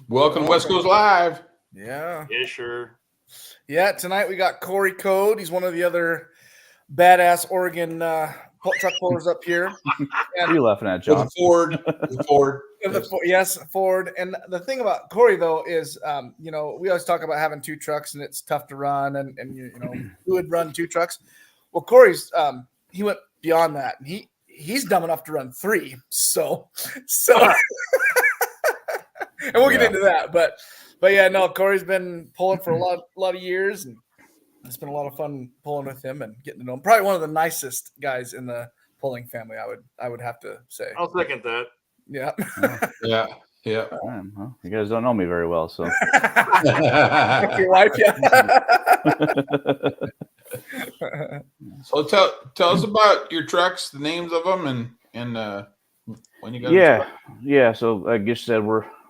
Welcome to West Coast Live. Yeah. Yeah, sure. Yeah, tonight we got Corey Code. He's one of the other badass Oregon truck pullers up here. What are you laughing at, John? Ford. Yes, Ford. And the thing about Corey, though, is, we always talk about having two trucks and it's tough to run and who would run two trucks? Well, Corey's, he went beyond that. And he's dumb enough to run three. So and we'll get into that. But yeah, no, Corey's been pulling for a lot of years, and it's been a lot of fun pulling with him and getting to know him. Probably one of the nicest guys in the pulling family, I would have to say. I'll second that. Yeah. Yeah. Well, you guys don't know me very well, so. Your wife, yeah. So tell us about your trucks, the names of them, and when you got. Yeah. So like you said,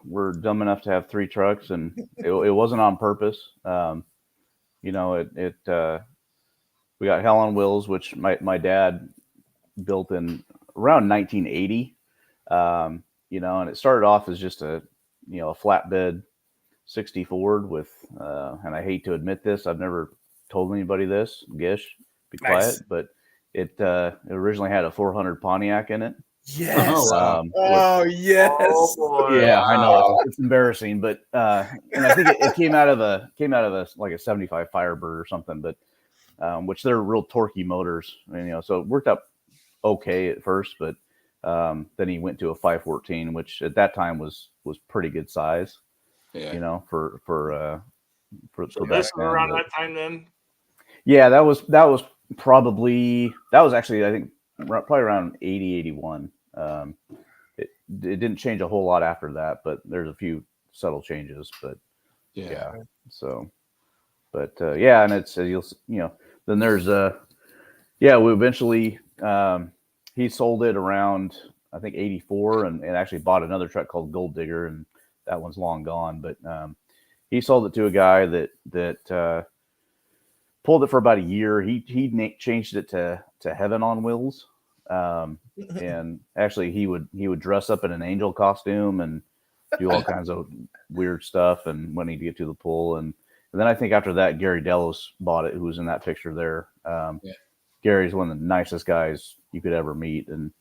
we're dumb enough to have three trucks, and it wasn't on purpose. We got Hell on Wheels, which my dad built in around 1980. And it started off as just a flatbed 60 Ford with, and I hate to admit this, I've never told anybody this, Gish, be quiet, Nice. but it originally had a 400 Pontiac in it. Yes. Oh, wow. Yes. Oh, boy. Yeah, I know it's embarrassing, but and I think it came out of a like a 75 Firebird or something, but which they're real torquey motors, and so it worked out okay at first, but then he went to a 514, which at that time was pretty good size, for So back this was then, around but, that time then? yeah, that was actually, I think, probably around 80, 81. It didn't change a whole lot after that, but there's a few subtle changes, but yeah. So, but and it's then there's we eventually he sold it around, I think, 84, and actually bought another truck called Gold Digger, and that one's long gone, but he sold it to a guy that pulled it for about a year. He changed it to Heaven on Wheels. And actually he would dress up in an angel costume and do all kinds of weird stuff, and when he'd get to the pull, and then I think after that Gary Delos bought it, who was in that picture there. Gary's one of the nicest guys you could ever meet, and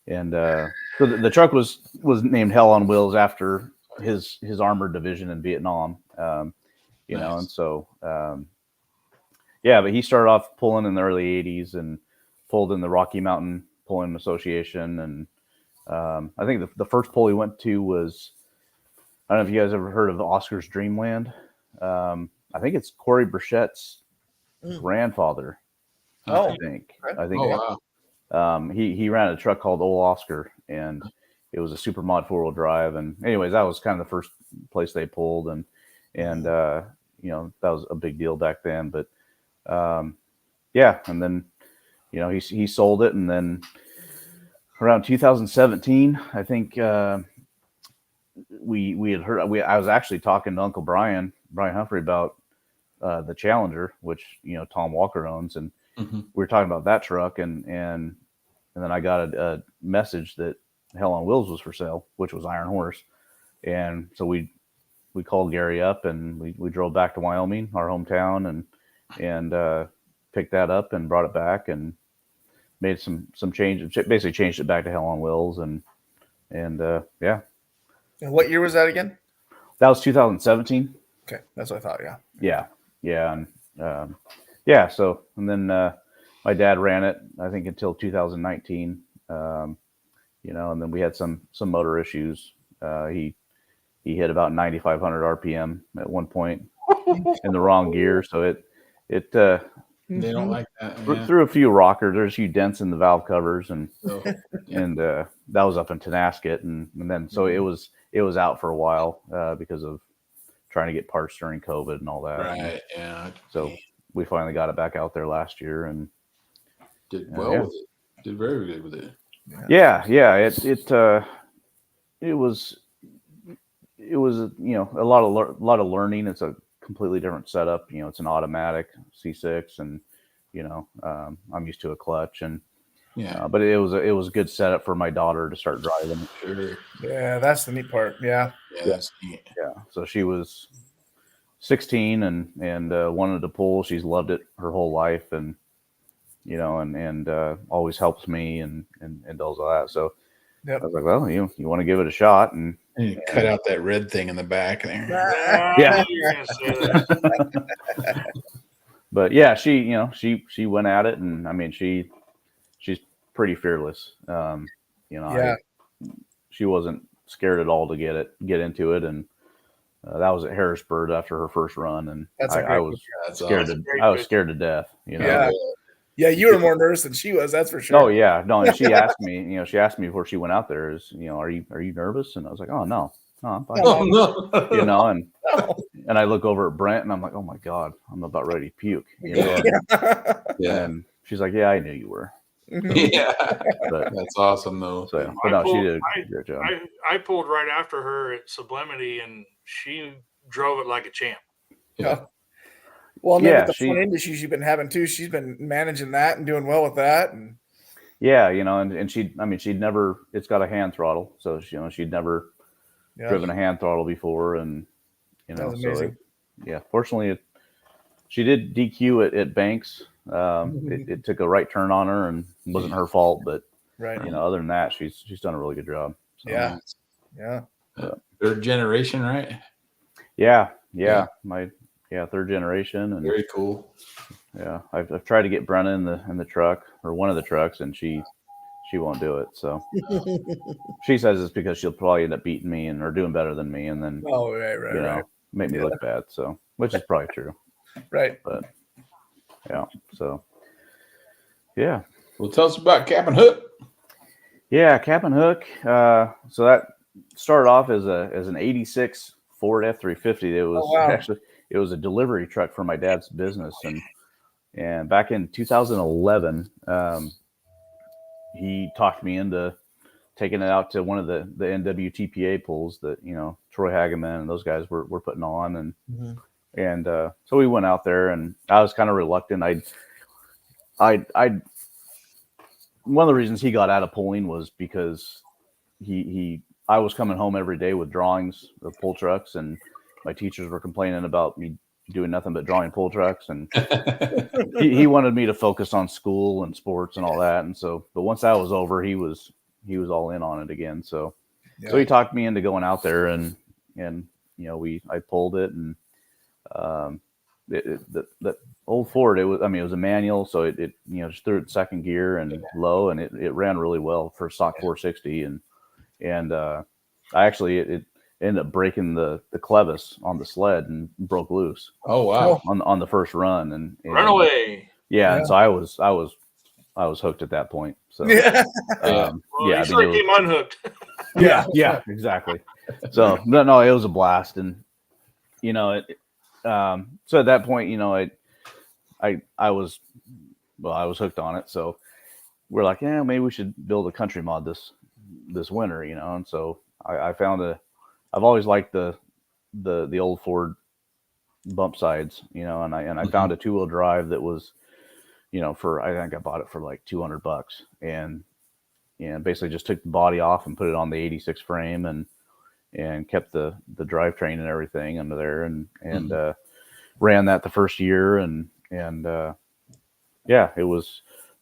so the truck was named Hell on Wheels after his armored division in Vietnam. Nice. And so but he started off pulling in the early 80s and pulled in the Rocky Mountain Pulling Association, and I think the first pull he went to was, I don't know if you guys ever heard of Oscar's Dreamland. I think it's Corey Burchett's grandfather. I think. Oh, wow. He ran a truck called Old Oscar, and it was a super mod 4-wheel drive. And anyways, that was kind of the first place they pulled, and that was a big deal back then. But and then he sold it, and then around 2017, I think we had heard. I was actually talking to Uncle Brian Humphrey about the Challenger, which Tom Walker owns, and we were talking about that truck, and then I got a message that Hell on Wheels was for sale, which was Iron Horse, and so we called Gary up, and we drove back to Wyoming, our hometown, and picked that up and brought it back and made some changes, basically changed it back to Hell on Wheels, and yeah. And what year was that again? That was 2017. Okay, that's what I thought. Yeah, and so, and then my dad ran it, I think, until 2019. And then we had some motor issues. He hit about 9,500 RPM at one point in the wrong gear, so it they don't like that. Yeah. Through a few rockers, there's a few dents in the valve covers, and that was up in Tenasket, and then so it was out for a while because of trying to get parts during COVID and all that. Right. Yeah. So we finally got it back out there last year, and did well with it. Did very good with it. Yeah. It was a lot of learning. It's a completely different setup. It's an automatic C6, and I'm used to a clutch, and Yeah. But it was a good setup for my daughter to start driving. Sure. Yeah, that's the neat part. Yeah. Yeah, that's neat. Yeah. So she was 16 and wanted to pull. She's loved it her whole life, and always helps me and does all that. So Yep. I was like, well, you want to give it a shot, and And you cut out that red thing in the back there. Yeah, you're gonna say that. but yeah, she went at it, and I mean she's pretty fearless. Yeah. She wasn't scared at all to get into it, and that was at Harrisburg after her first run, and That's a I great was That's scared awesome. I was scared to death. Yeah. Yeah, you were more nervous than she was. That's for sure. Oh yeah, no. And she asked me, before she went out there, are you nervous? And I was like, oh no, I'm fine. Oh, no. And and I look over at Brent, and I'm like, oh my god, I'm about ready to puke. Yeah. And she's like, yeah, I knew you were. Yeah. But That's awesome, though. so, but no, she did a great job. I pulled right after her at Sublimity, and she drove it like a champ. Yeah. Well, and then Yeah, with the front end issues you've been having too, she's been managing that and doing well with that. And Yeah, and she'd never. It's got a hand throttle, so she'd never driven a hand throttle before, and that was amazing. Fortunately, she did DQ at Banks. It took a right turn on her, and it wasn't her fault, but Right. other than that, she's done a really good job. So, Yeah. Yeah. Third generation, right? yeah, Yeah. my third generation, and Very cool. yeah, I've tried to get Brenna in the truck, or one of the trucks, and she won't do it. So she says it's because she'll probably end up beating me or doing better than me, and then Oh, right. make me look bad. So, which is probably true. Right. But yeah, so yeah. Well, tell us about Cap and Hook. Yeah, Cap and Hook. So that started off as an '86 Ford F-350. It was actually a delivery truck for my dad's business, and back in 2011, he talked me into taking it out to one of the NWTPA pulls that Troy Hageman and those guys were putting on, and so we went out there, and I was kind of reluctant. I one of the reasons he got out of pulling was because I was coming home every day with drawings of pull trucks, and my teachers were complaining about me doing nothing but drawing pull trucks, and he wanted me to focus on school and sports and all that. And so, but once that was over, he was all in on it again. So he talked me into going out there, and I pulled it, and the old Ford, it was a manual, so it just threw it second gear and low, and it ran really well for stock 460, and I actually it ended up breaking the clevis on the sled and broke loose. Oh wow! On the first run, and run away. Yeah, and so I was hooked at that point. So you sort of came unhooked. yeah, exactly. So no, it was a blast, and so at that point, I was hooked on it. So we're like, yeah, maybe we should build a country mod this winter, And so I found I've always liked the old Ford bump sides, and I found a 2-wheel drive that was, I think I bought it for like $200, and basically just took the body off and put it on the 86 frame, and kept the drivetrain and everything under there, and ran that the first year, and that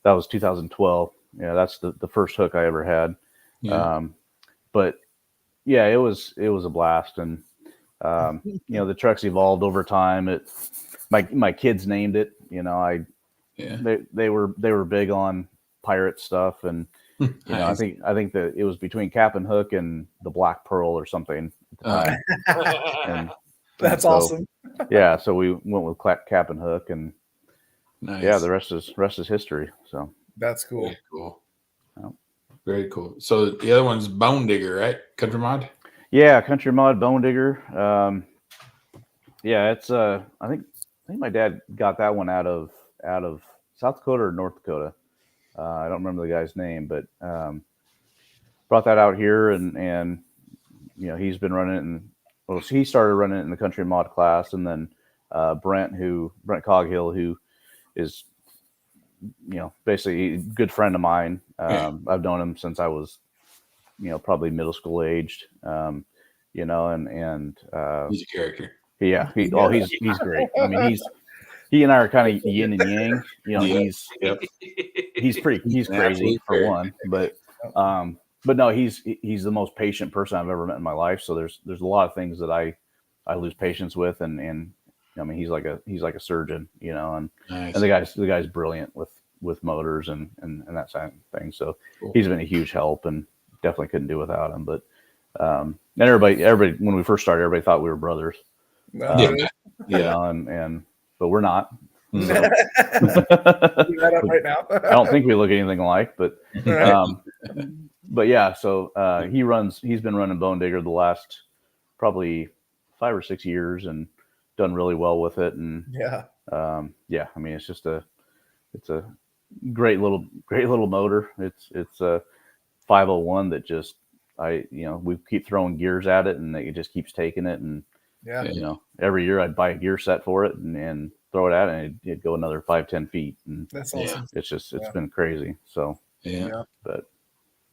was 2012. Yeah, that's the first hook I ever had. Yeah. But yeah, it was a blast, and the truck's evolved over time. My kids named it. They were big on pirate stuff, and Nice. I think that it was between Cap and Hook and the Black Pearl or something at the time. That's awesome. Yeah, so we went with Cap and Hook, and Nice. yeah, the rest is history. So that's cool. Very cool. Yeah. Very cool. So the other one's Bone Digger, right? Country Mod. Yeah, Country Mod Bone Digger. Yeah, it's I think my dad got that one out of South Dakota or North Dakota. I don't remember the guy's name, but brought that out here, and he's been running it, and he started running it in the Country Mod class, and then Brent Coghill, who is basically a good friend of mine. I've known him since I was, probably middle school aged. And He's a character. yeah, he's great. I mean, he and I are kind of yin and yang. He's crazy for one, but no, he's the most patient person I've ever met in my life. So there's a lot of things that I lose patience with, and I mean, he's like a surgeon, and Nice. and the guy's brilliant with motors and that kind of thing. So Cool. He's been a huge help, and definitely couldn't do without him. But and everybody when we first started, everybody thought we were brothers. But we're not. So. Right now. I don't think we look anything alike, but yeah. So he's been running Bone Digger the last probably 5 or 6 years and done really well with it. And I mean, it's a great little motor. It's a 501 that just we keep throwing gears at it, and it just keeps taking it. And every year I'd buy a gear set for it and throw it at it, and it'd go another 5-10 feet. And that's awesome. It's been crazy. So but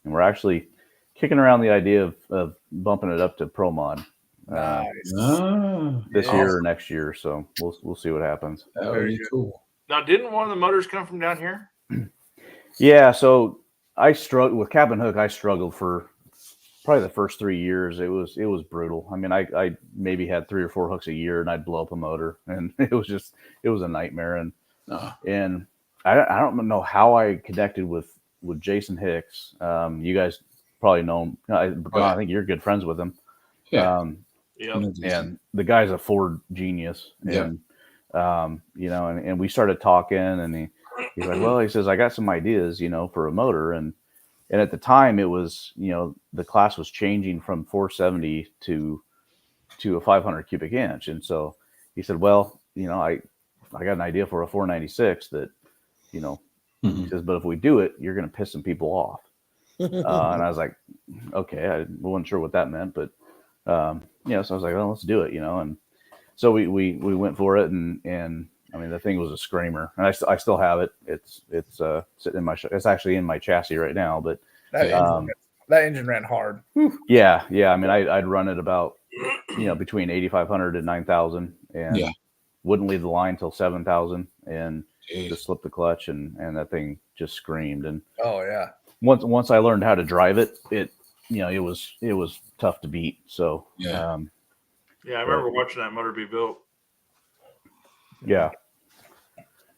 we're actually kicking around the idea of bumping it up to Pro Mod this year or next year. So we'll see what happens. That would be cool. Now, didn't one of the motors come from down here? Yeah. So I struggled with cap and hook. I struggled for probably the first 3 years. It was brutal. I mean, I maybe had 3 or 4 hooks a year, and I'd blow up a motor, and it was a nightmare. And I don't know how I connected with Jason Hicks. You guys probably know him. I think you're good friends with him. Yeah. And the guy's a Ford genius. And and we started talking, and he's like, well, he says, I got some ideas, for a motor. And at the time it was, the class was changing from 470 to a 500 cubic inch. And so he said, well, I got an idea for a 496 that, he says, but if we do it, you're going to piss some people off. And I was like, okay, I wasn't sure what that meant, but, so I was like, well, let's do it, and so we went for it. And I mean, the thing was a screamer, and I still have it. It's sitting in my, it's actually in my chassis right now, but that engine ran hard. Yeah. I mean, I'd run it about, between 8,500 and 9,000, and wouldn't leave the line till 7,000, and just slipped the clutch, and that thing just screamed. And once I learned how to drive it, it was tough to beat. So I remember watching that motor be built. Yeah.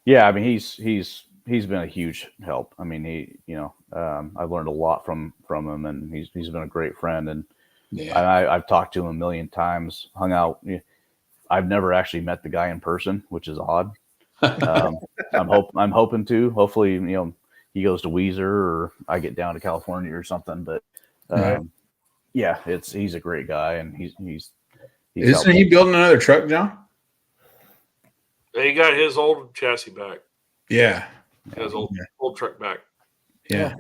I mean, he's been a huge help. I mean, I've learned a lot from him, and he's been a great friend. And I've talked to him a million times, hung out. I've never actually met the guy in person, which is odd. I'm hoping to. Hopefully, he goes to Weezer, or I get down to California or something. But he's a great guy, and he's Isn't he building another truck, John? He got his old chassis back. Yeah. His old truck back. Yeah.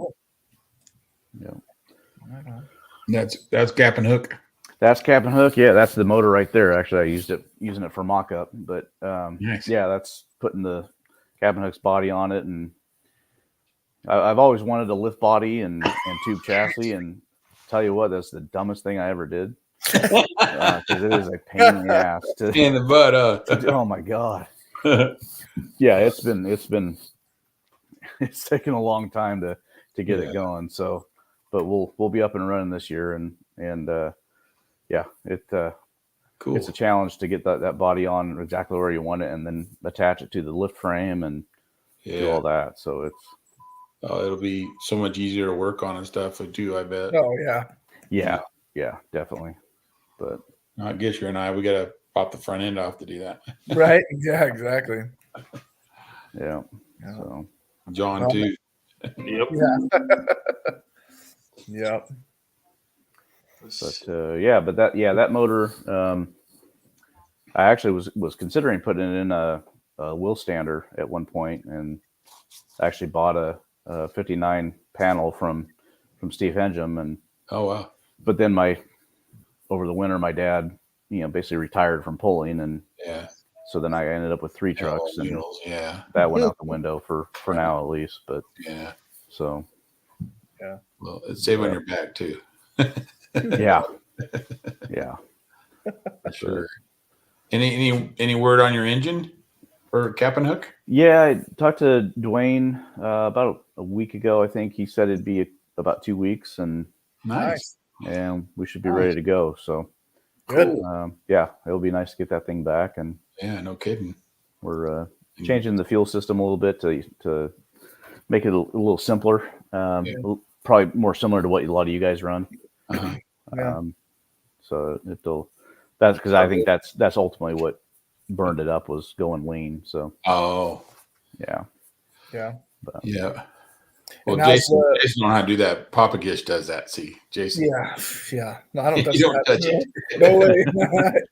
That's cap and hook. That's cap and hook. Yeah, that's the motor right there. Actually, I using it for mock-up, but nice. That's putting the cap and hook's body on it. And I've always wanted a lift body and tube chassis, and tell you what, that's the dumbest thing I ever did, because it is a pain in the ass in the butt. Oh my god. Yeah, it's taken a long time to get it going. So, but we'll be up and running this year, and cool. It's a challenge to get that body on exactly where you want it, and then attach it to the lift frame and do all that. So it'll be so much easier to work on and stuff too, I bet. Oh yeah, definitely. But I guess you and I, we gotta pop the front end off to do that. Right. Yeah, exactly. Yeah. So John too. Yep. Yep. But that motor, I actually was considering putting it in a wheel stander at one point, and actually bought a 59 panel from Steve Hengham. And oh wow. But then over the winter, my dad, basically retired from pulling, and so then I ended up with 3 trucks, and mules, yeah, that went out the window for now at least. But yeah. so Well, it's saving on your back too. yeah, yeah, For sure. Any word on your engine or cap and hook? Yeah, I talked to Dwayne about a week ago. I think he said it'd be about 2 weeks, and Nice. we should be ready to go. So Good. yeah, it'll be nice to get that thing back, and Yeah, no kidding. we're changing the fuel system a little bit to make it a little simpler. Probably more similar to what a lot of you guys run. Yeah. So that's because I think that's ultimately what burned it up, was going lean. So yeah. But, Yeah. Well, And Jason don't know how to do that. Papa Gish does that. See, Jason. Yeah. No, I don't touch You don't that. touch it. No way.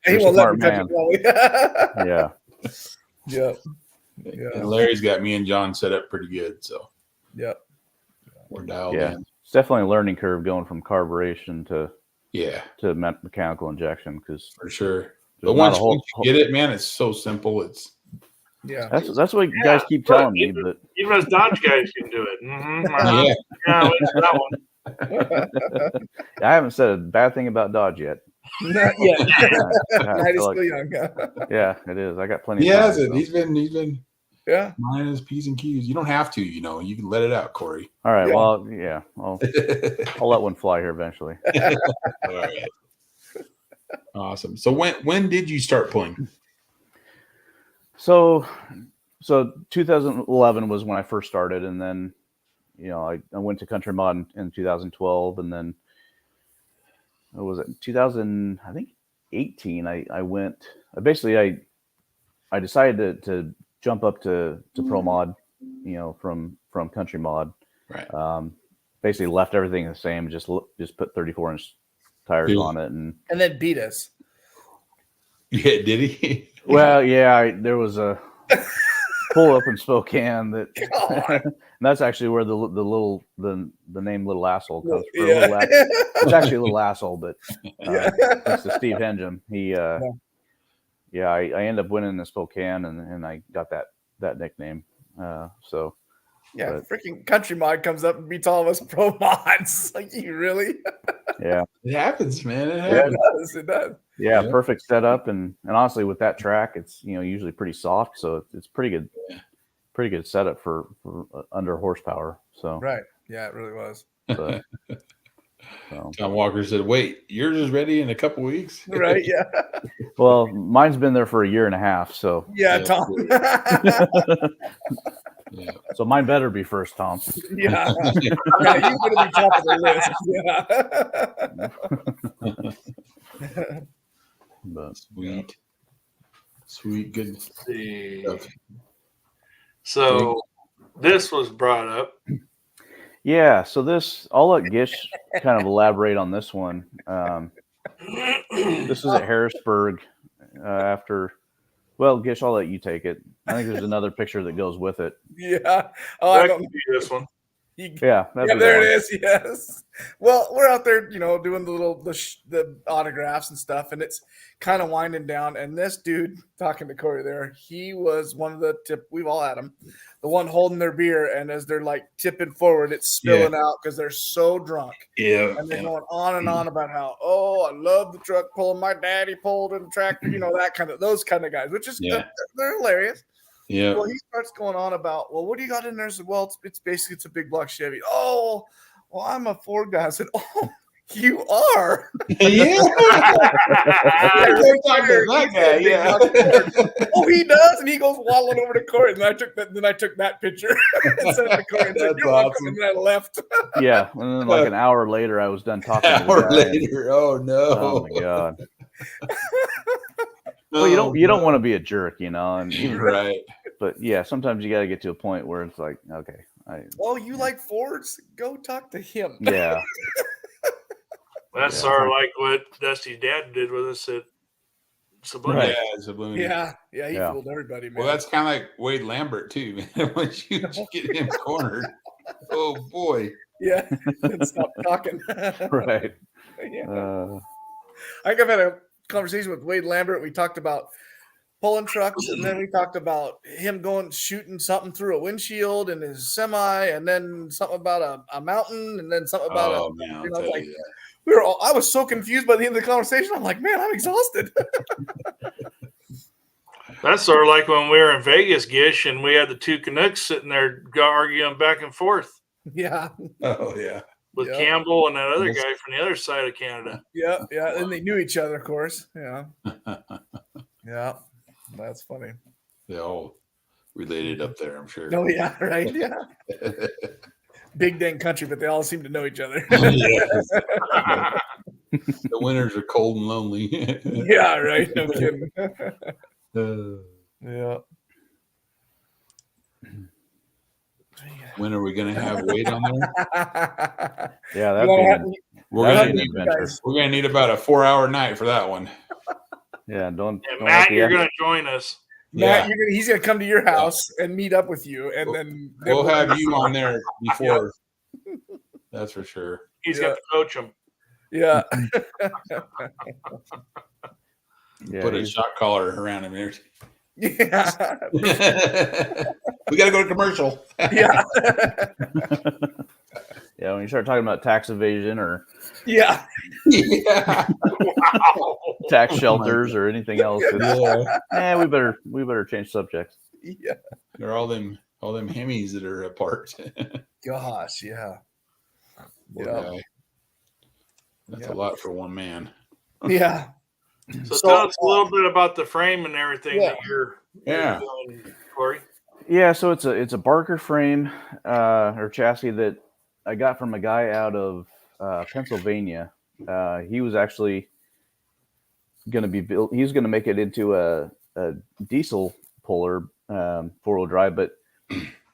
He You're a won't let smart me touch man. it. Probably. yeah. Yep. And Larry's got me and John set up pretty good, so Yep. we're dialed Yeah. in. It's definitely a learning curve going from carburation to mechanical injection, because For sure. But once you get it, man, it's so simple. It's that's what you guys keep telling me. But even as Dodge guys can do it. Yeah. Yeah, that one. I haven't said a bad thing about Dodge yet. Not yet. I Night is feel still young. Yeah, it is. I got plenty. He of time, has it. so. He's been Yeah. minding his P's and Q's. You don't have to, you can let it out, Corey. All right. Yeah. Well, yeah. I'll let one fly here eventually. All right. Awesome. So when did you start pulling? So 2011 was when I first started, and then I went to Country Mod in 2012, and then what was it, 2000? I think 18. I went. I decided to jump up to Pro Mod, from Country Mod. Right. Basically left everything the same. Just put 34-inch tires on it, and then beat us. Yeah, did he? Well, yeah, there was a pull up in Spokane that, and that's actually where the name Little Asshole comes from. Yeah. It's actually a Little Asshole, but thanks to Steve Henjum, he I ended up winning the Spokane, and I got that nickname. So yeah, freaking Country Mod comes up and beats all of us pro mods. Like, you really? Yeah, it happens, man. It Yeah, happens. it does. Yeah, perfect setup, and honestly, with that track, it's usually pretty soft, so it's pretty good setup for under horsepower. So Right, yeah, it really was. But, John Walker said, "Wait, yours is ready in a couple weeks." Right, yeah. Well, mine's been there for a year and a half, so Yeah, Tom. Yeah. So mine better be first, Tom. Yeah, you better be top of the list. Yeah. But Sweet, good. Let's see. Stuff. So this was brought up. Yeah, so I'll let Gish kind of elaborate on this one. This is at Harrisburg after. Well, Gish, I'll let you take it. I think there's another picture that goes with it. Yeah. Oh, I I don't can do this one. Yeah, there it is. Yes. Well, we're out there, doing the autographs and stuff, and it's kind of winding down. And this dude, talking to Corey there, he was one of the we've all had him, the one holding their beer, and as they're like tipping forward, it's spilling out because they're so drunk. Yeah. And they're going on and on about how, I love the truck pulling. My daddy pulled in the tractor, those kind of guys, which is they're hilarious. Yeah. Well, he starts going on about, well, what do you got in there? I said, well, it's basically a big block Chevy. Oh, well, I'm a Ford guy. I said, oh, you are. Yeah. That guy, yeah. Oh, he does, and he goes waddling over to Corey. And then I took that picture and sent it to Corey and said, "You're welcome." And then I left. Yeah, and then like an hour later, I was done talking. An hour later, oh no! Oh my god! Well, you don't want to be a jerk, and right. But yeah, sometimes you got to get to a point where it's like, okay, you like Fords? Go talk to him. Yeah. That's sort of like what Dusty's dad did with us at Subliminal. Right. Yeah, Subliminal. Yeah, he fooled everybody, man. Well, that's kind of like Wade Lambert too, man. Once you get him cornered, oh boy. Yeah, stop talking. Right. Yeah. I think I've had a conversation with Wade Lambert. We talked about pulling trucks, and then we talked about him going shooting something through a windshield in his semi, and then something about a mountain, and then something about man, I'll you know, tell like you that. I was so confused by the end of the conversation. I'm like, man, I'm exhausted. That's sort of like when we were in Vegas, Gish, and we had the two Canucks sitting there arguing back and forth Yeah. Oh yeah. with Yeah. Campbell and that other guy from the other side of Canada. Yeah. Yeah. And they knew each other, of course. Yeah. Yeah. That's funny. They all related up there, I'm sure. Oh, yeah. Right. Yeah. Big dang country, but they all seem to know each other. Yes. The winters are cold and lonely. Yeah. Right. No kidding. Yeah. When are we going to have weight on there? Yeah, We're that'd going be an adventure. to need about a 4-hour night for that one. Yeah, don't Matt, you're going to join us. Matt, he's going to come to your house and meet up with you, and then we'll have you on there before. That's for sure. He's got to coach him. Yeah. Put a shot collar around him here. Yeah. We got to go to commercial. Yeah. Yeah, when you start talking about tax evasion or Yeah. tax shelters or anything else, we better change subjects. Yeah. They're all them Hemis that are apart. Gosh, yeah. Guy. That's a lot for one man. Yeah. So tell us a little bit about the frame and everything that you're doing, Corey. Yeah, so it's a Barker frame or chassis that I got from a guy out of Pennsylvania. He was actually going to be built. He was going to make it into a diesel puller, 4-wheel drive, but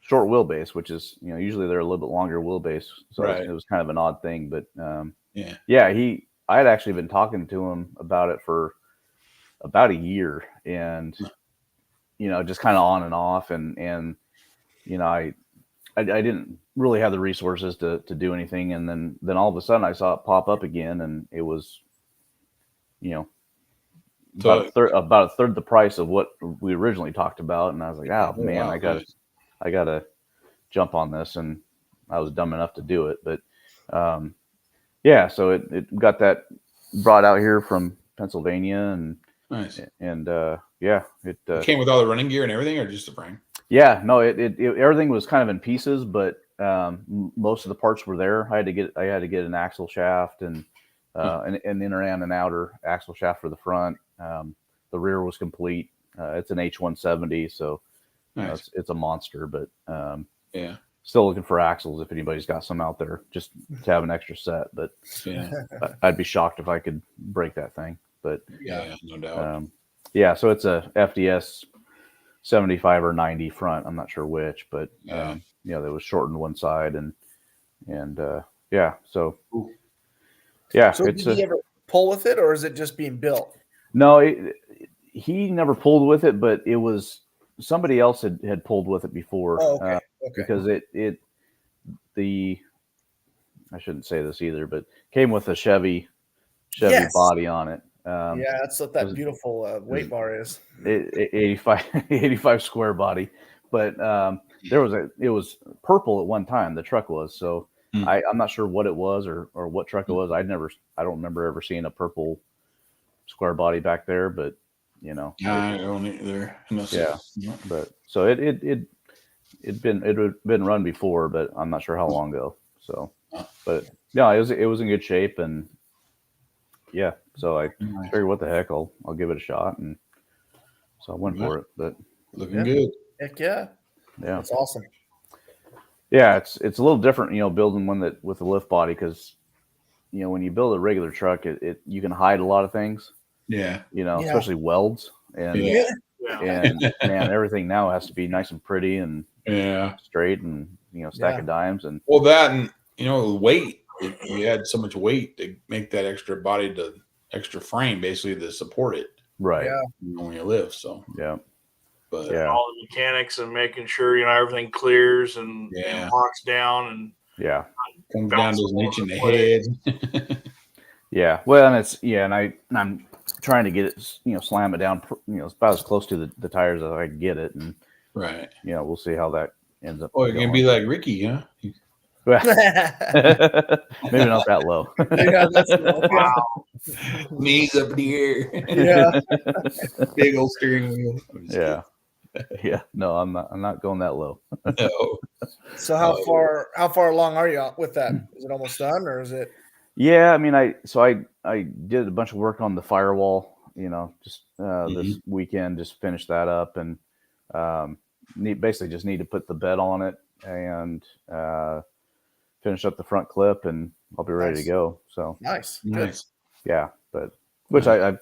short wheelbase, which is usually they're a little bit longer wheelbase. So it was kind of an odd thing, but I had actually been talking to him about it for about a year, and just kind of on and off, and I didn't really have the resources to do anything, and then all of a sudden I saw it pop up again, and it was about a third the price of what we originally talked about, and I was like, man, I gotta jump on this, and I was dumb enough to do it, but so it got that brought out here from Pennsylvania, and nice. And it came with all the running gear and everything, or just the frame? Yeah, no, it everything was kind of in pieces, but most of the parts were there. I had to get an axle shaft and an inner and an outer axle shaft for the front. The rear was complete. It's an H170, so nice. It's a monster, but still looking for axles if anybody's got some out there, just to have an extra set. But I'd be shocked if I could break that thing. But no doubt. So it's a FDS 75 or 90 front. I'm not sure which, but that was shortened one side, and so So did he ever pull with it, or is it just being built? No, he never pulled with it, but it was somebody else had pulled with it before. Oh, okay. Because I shouldn't say this either, but came with a Chevy body on it. That's what that beautiful weight bar is. 85 square body, but it was purple at one time. The truck was, so I'm not sure what it was or what truck it was. I don't remember ever seeing a purple square body back there, but I don't either. But so it had been run before, but I'm not sure how long ago. So, but it was in good shape, and so I figured, what the heck, I'll give it a shot, and so I went for it. But looking good. Heck yeah, that's awesome. Yeah, it's a little different, building one that with a lift body, because when you build a regular truck, it you can hide a lot of things. Especially welds, and man, everything now has to be nice and pretty and straight, and stack of dimes, and that, and weight. You had so much weight to make that extra body, to extra frame, basically, to support it. Right. When you lift. So but all the mechanics and making sure everything clears and locks down, and comes down to an inch in the head. Well, and it's and I'm trying to get it, slam it down, about as close to the tires as I can get it. And, right. We'll see how that ends up. Oh, you're going to be like Ricky, huh? Maybe not that low. Yeah, that's low. Wow. Knees up in the air. Yeah. Big old steering wheel. Yeah. Yeah. No, I'm not going that low. No. So how far along are you with that? Is it almost done, or is it? Yeah, I mean, I did a bunch of work on the firewall, just this weekend, just finished that up, and basically just need to put the bed on it and finish up the front clip, and I'll be ready to go. So nice. Yeah, but which I've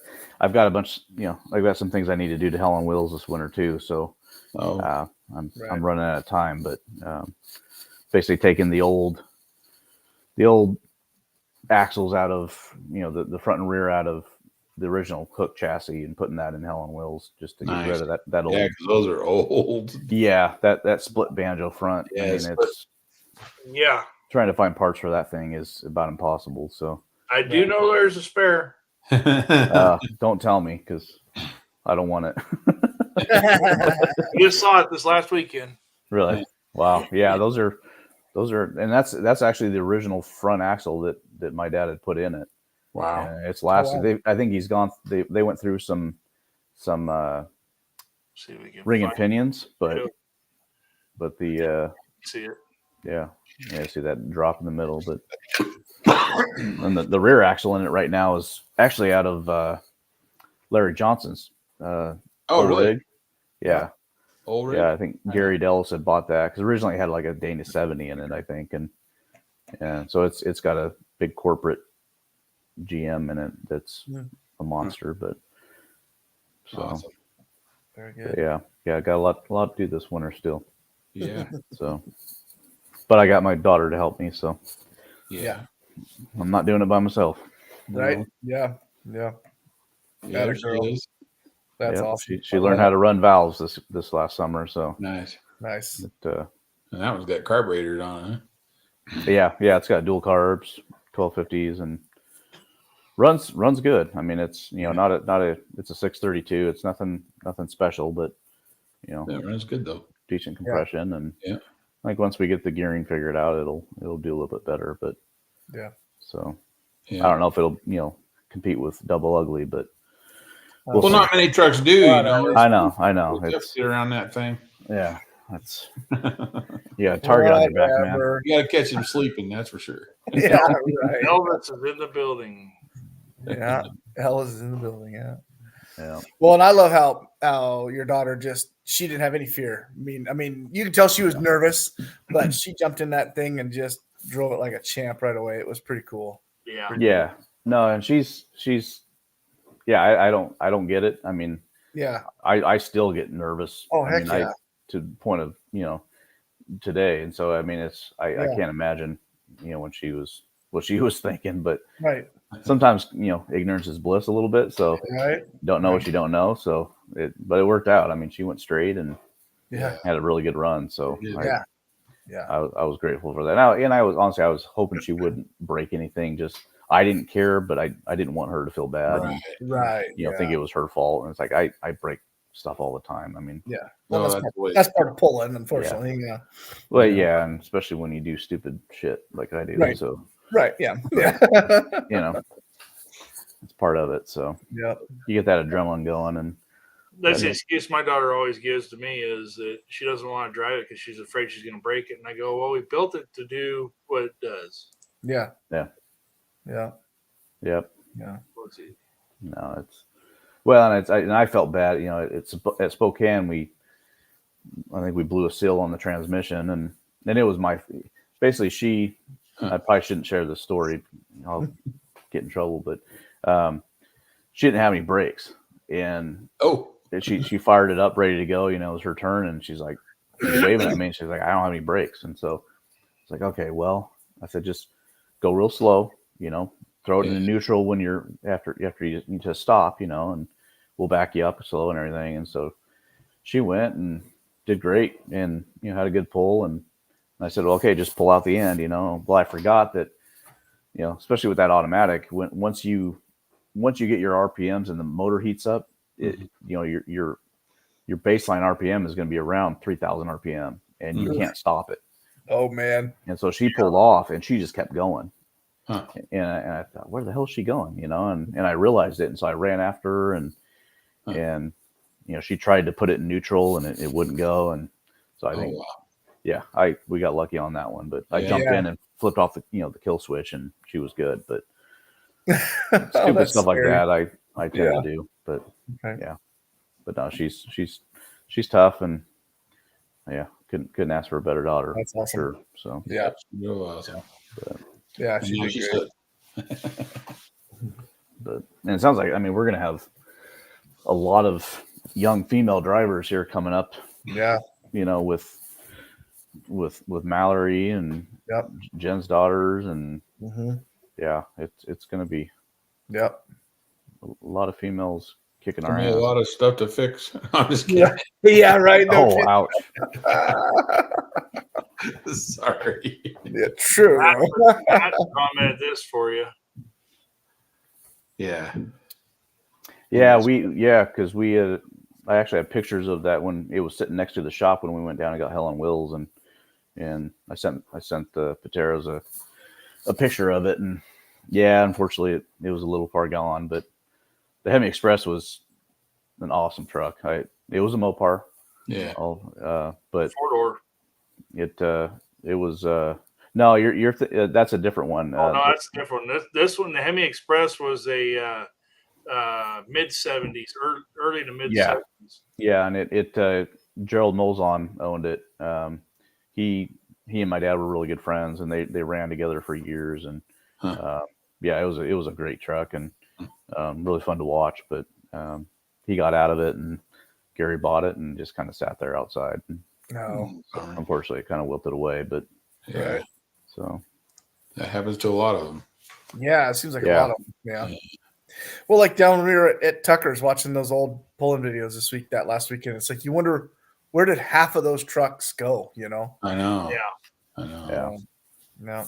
got a bunch, I've got some things I need to do to Hell on Wheels this winter too. So I'm running out of time, but basically taking the old axles out of the front and rear out of the original Hook chassis and putting that in Hell on Wheels just to get rid of that old. Yeah, because those are old. Yeah, that split banjo front. Yeah, I mean, it's trying to find parts for that thing is about impossible. So I do know there's a spare. Don't tell me, because I don't want it. You just saw it this last weekend. Really? Wow. Yeah, those are, and that's actually the original front axle that my dad had put in it. Wow. It's lasted. I think he's gone. They went through some ring and pinions, but the see it. Yeah, see that drop in the middle, but and the rear axle in it right now is actually out of Larry Johnson's. Really? Rig. Yeah. Old rig? Yeah, I think Gary Dellis had bought that because originally it had like a Dana 70 in it, I think, and so it's got a big corporate GM in it that's a monster, but so awesome. Very good. Yeah, I got a lot to do this winter still. Yeah. So, but I got my daughter to help me, so yeah, I'm not doing it by myself. Right? Yeah. Yeah, she is. That's awesome. She learned how to run valves this last summer, so nice. But, and that one's got carburetors on it, huh? Yeah, it's got dual carbs, 1250s, and runs good. I mean, it's it's a 632. It's nothing special, but it runs good though. Decent compression, and I think once we get the gearing figured out, it'll do a little bit better. But so I don't know if it'll compete with Double Ugly, but well, not many trucks do. I know. It's get around that thing. Yeah, that's target on your back, man. You got to catch him sleeping, that's for sure. Yeah, right. Elvis is in the building. Yeah, Elvis is in the building. Yeah. Well, and I love how your daughter she didn't have any fear. I mean, you could tell she was nervous, but she jumped in that thing and just drove it like a champ right away. It was pretty cool. Yeah. Yeah. No, and she's I don't get it. I mean, I still get nervous. Oh, heck yeah. To the point of, today. And so, I mean, I can't imagine, when she was, what she was thinking, but sometimes, ignorance is bliss a little bit. So don't know what you don't know. So but it worked out. I mean, she went straight and had a really good run. So I was grateful for that. And I was hoping she wouldn't break anything. Just, I didn't care, but I didn't want her to feel bad. And, think it was her fault. And it's like, I break stuff all the time. I mean, well, that's part of pulling, unfortunately. Yeah. Well, and especially when you do stupid shit like I do. Right. So Yeah. It's part of it. So you get that adrenaline going, and that's the excuse my daughter always gives to me is that she doesn't want to drive it because she's afraid she's going to break it. And I go, well, we built it to do what it does. Yeah. Yep. Yeah. No, it's well, and I felt bad. It's at Spokane. I think we blew a seal on the transmission, and it was basically she. I probably shouldn't share this story. I'll get in trouble, but she didn't have any brakes, and she fired it up, ready to go. It was her turn, and she's like waving at me. And she's like, I don't have any brakes, and so it's like, okay, well, I said, just go real slow. Throw it in neutral when you're after you need to stop. And we'll back you up slow and everything. And so she went and did great, and had a good pull. And I said, well, okay, just pull out the end. Well, I forgot that, especially with that automatic, once you once you get your RPMs and the motor heats up, it, you know, your baseline RPM is going to be around 3,000 RPM, and you can't stop it. Oh man! And so she pulled off, and she just kept going. Huh. And I thought, where the hell is she going? You know, and I realized it, and so I ran after her, and you know, she tried to put it in neutral, and it wouldn't go, and so I think, we got lucky on that one. But I jumped in and flipped off the kill switch, and she was good. But stupid stuff like that, I tend to do. But but no, she's tough, and couldn't ask for a better daughter. That's awesome. Sure. So real awesome. But, she's great. But and it sounds like, I mean, we're gonna have a lot of young female drivers here coming up. Yeah. You know, with Mallory and Jen's daughters, and it's gonna be a lot of females kicking our ass. A lot of stuff to fix. I'm just kidding. Yeah, right. No ouch. Sorry. Yeah, true. I commented this for you. Yeah. Yeah, because I actually have pictures of that when it was sitting next to the shop when we went down and got Helen Wills, and I sent the Pateros a picture of it, and unfortunately it was a little far gone, but the Hemi Express was an awesome truck. It was a Mopar. Yeah. But 4-door. It was no, you're that's a different one. No, that's a different one. This one, the Hemi Express, was a mid 70s, early to mid 70s. Yeah, and it Gerald Molzon owned it. He and my dad were really good friends, and they ran together for years, and it was a great truck, and really fun to watch. But he got out of it, and Gary bought it, and just kind of sat there outside. Unfortunately, it kind of wilted away, but so that happens to a lot of them. Yeah, it seems like a lot of them. Yeah. Well, like down when we were at Tucker's watching those old pulling videos last weekend, it's like you wonder, where did half of those trucks go? You know? I know. Yeah. I know. Yeah. No.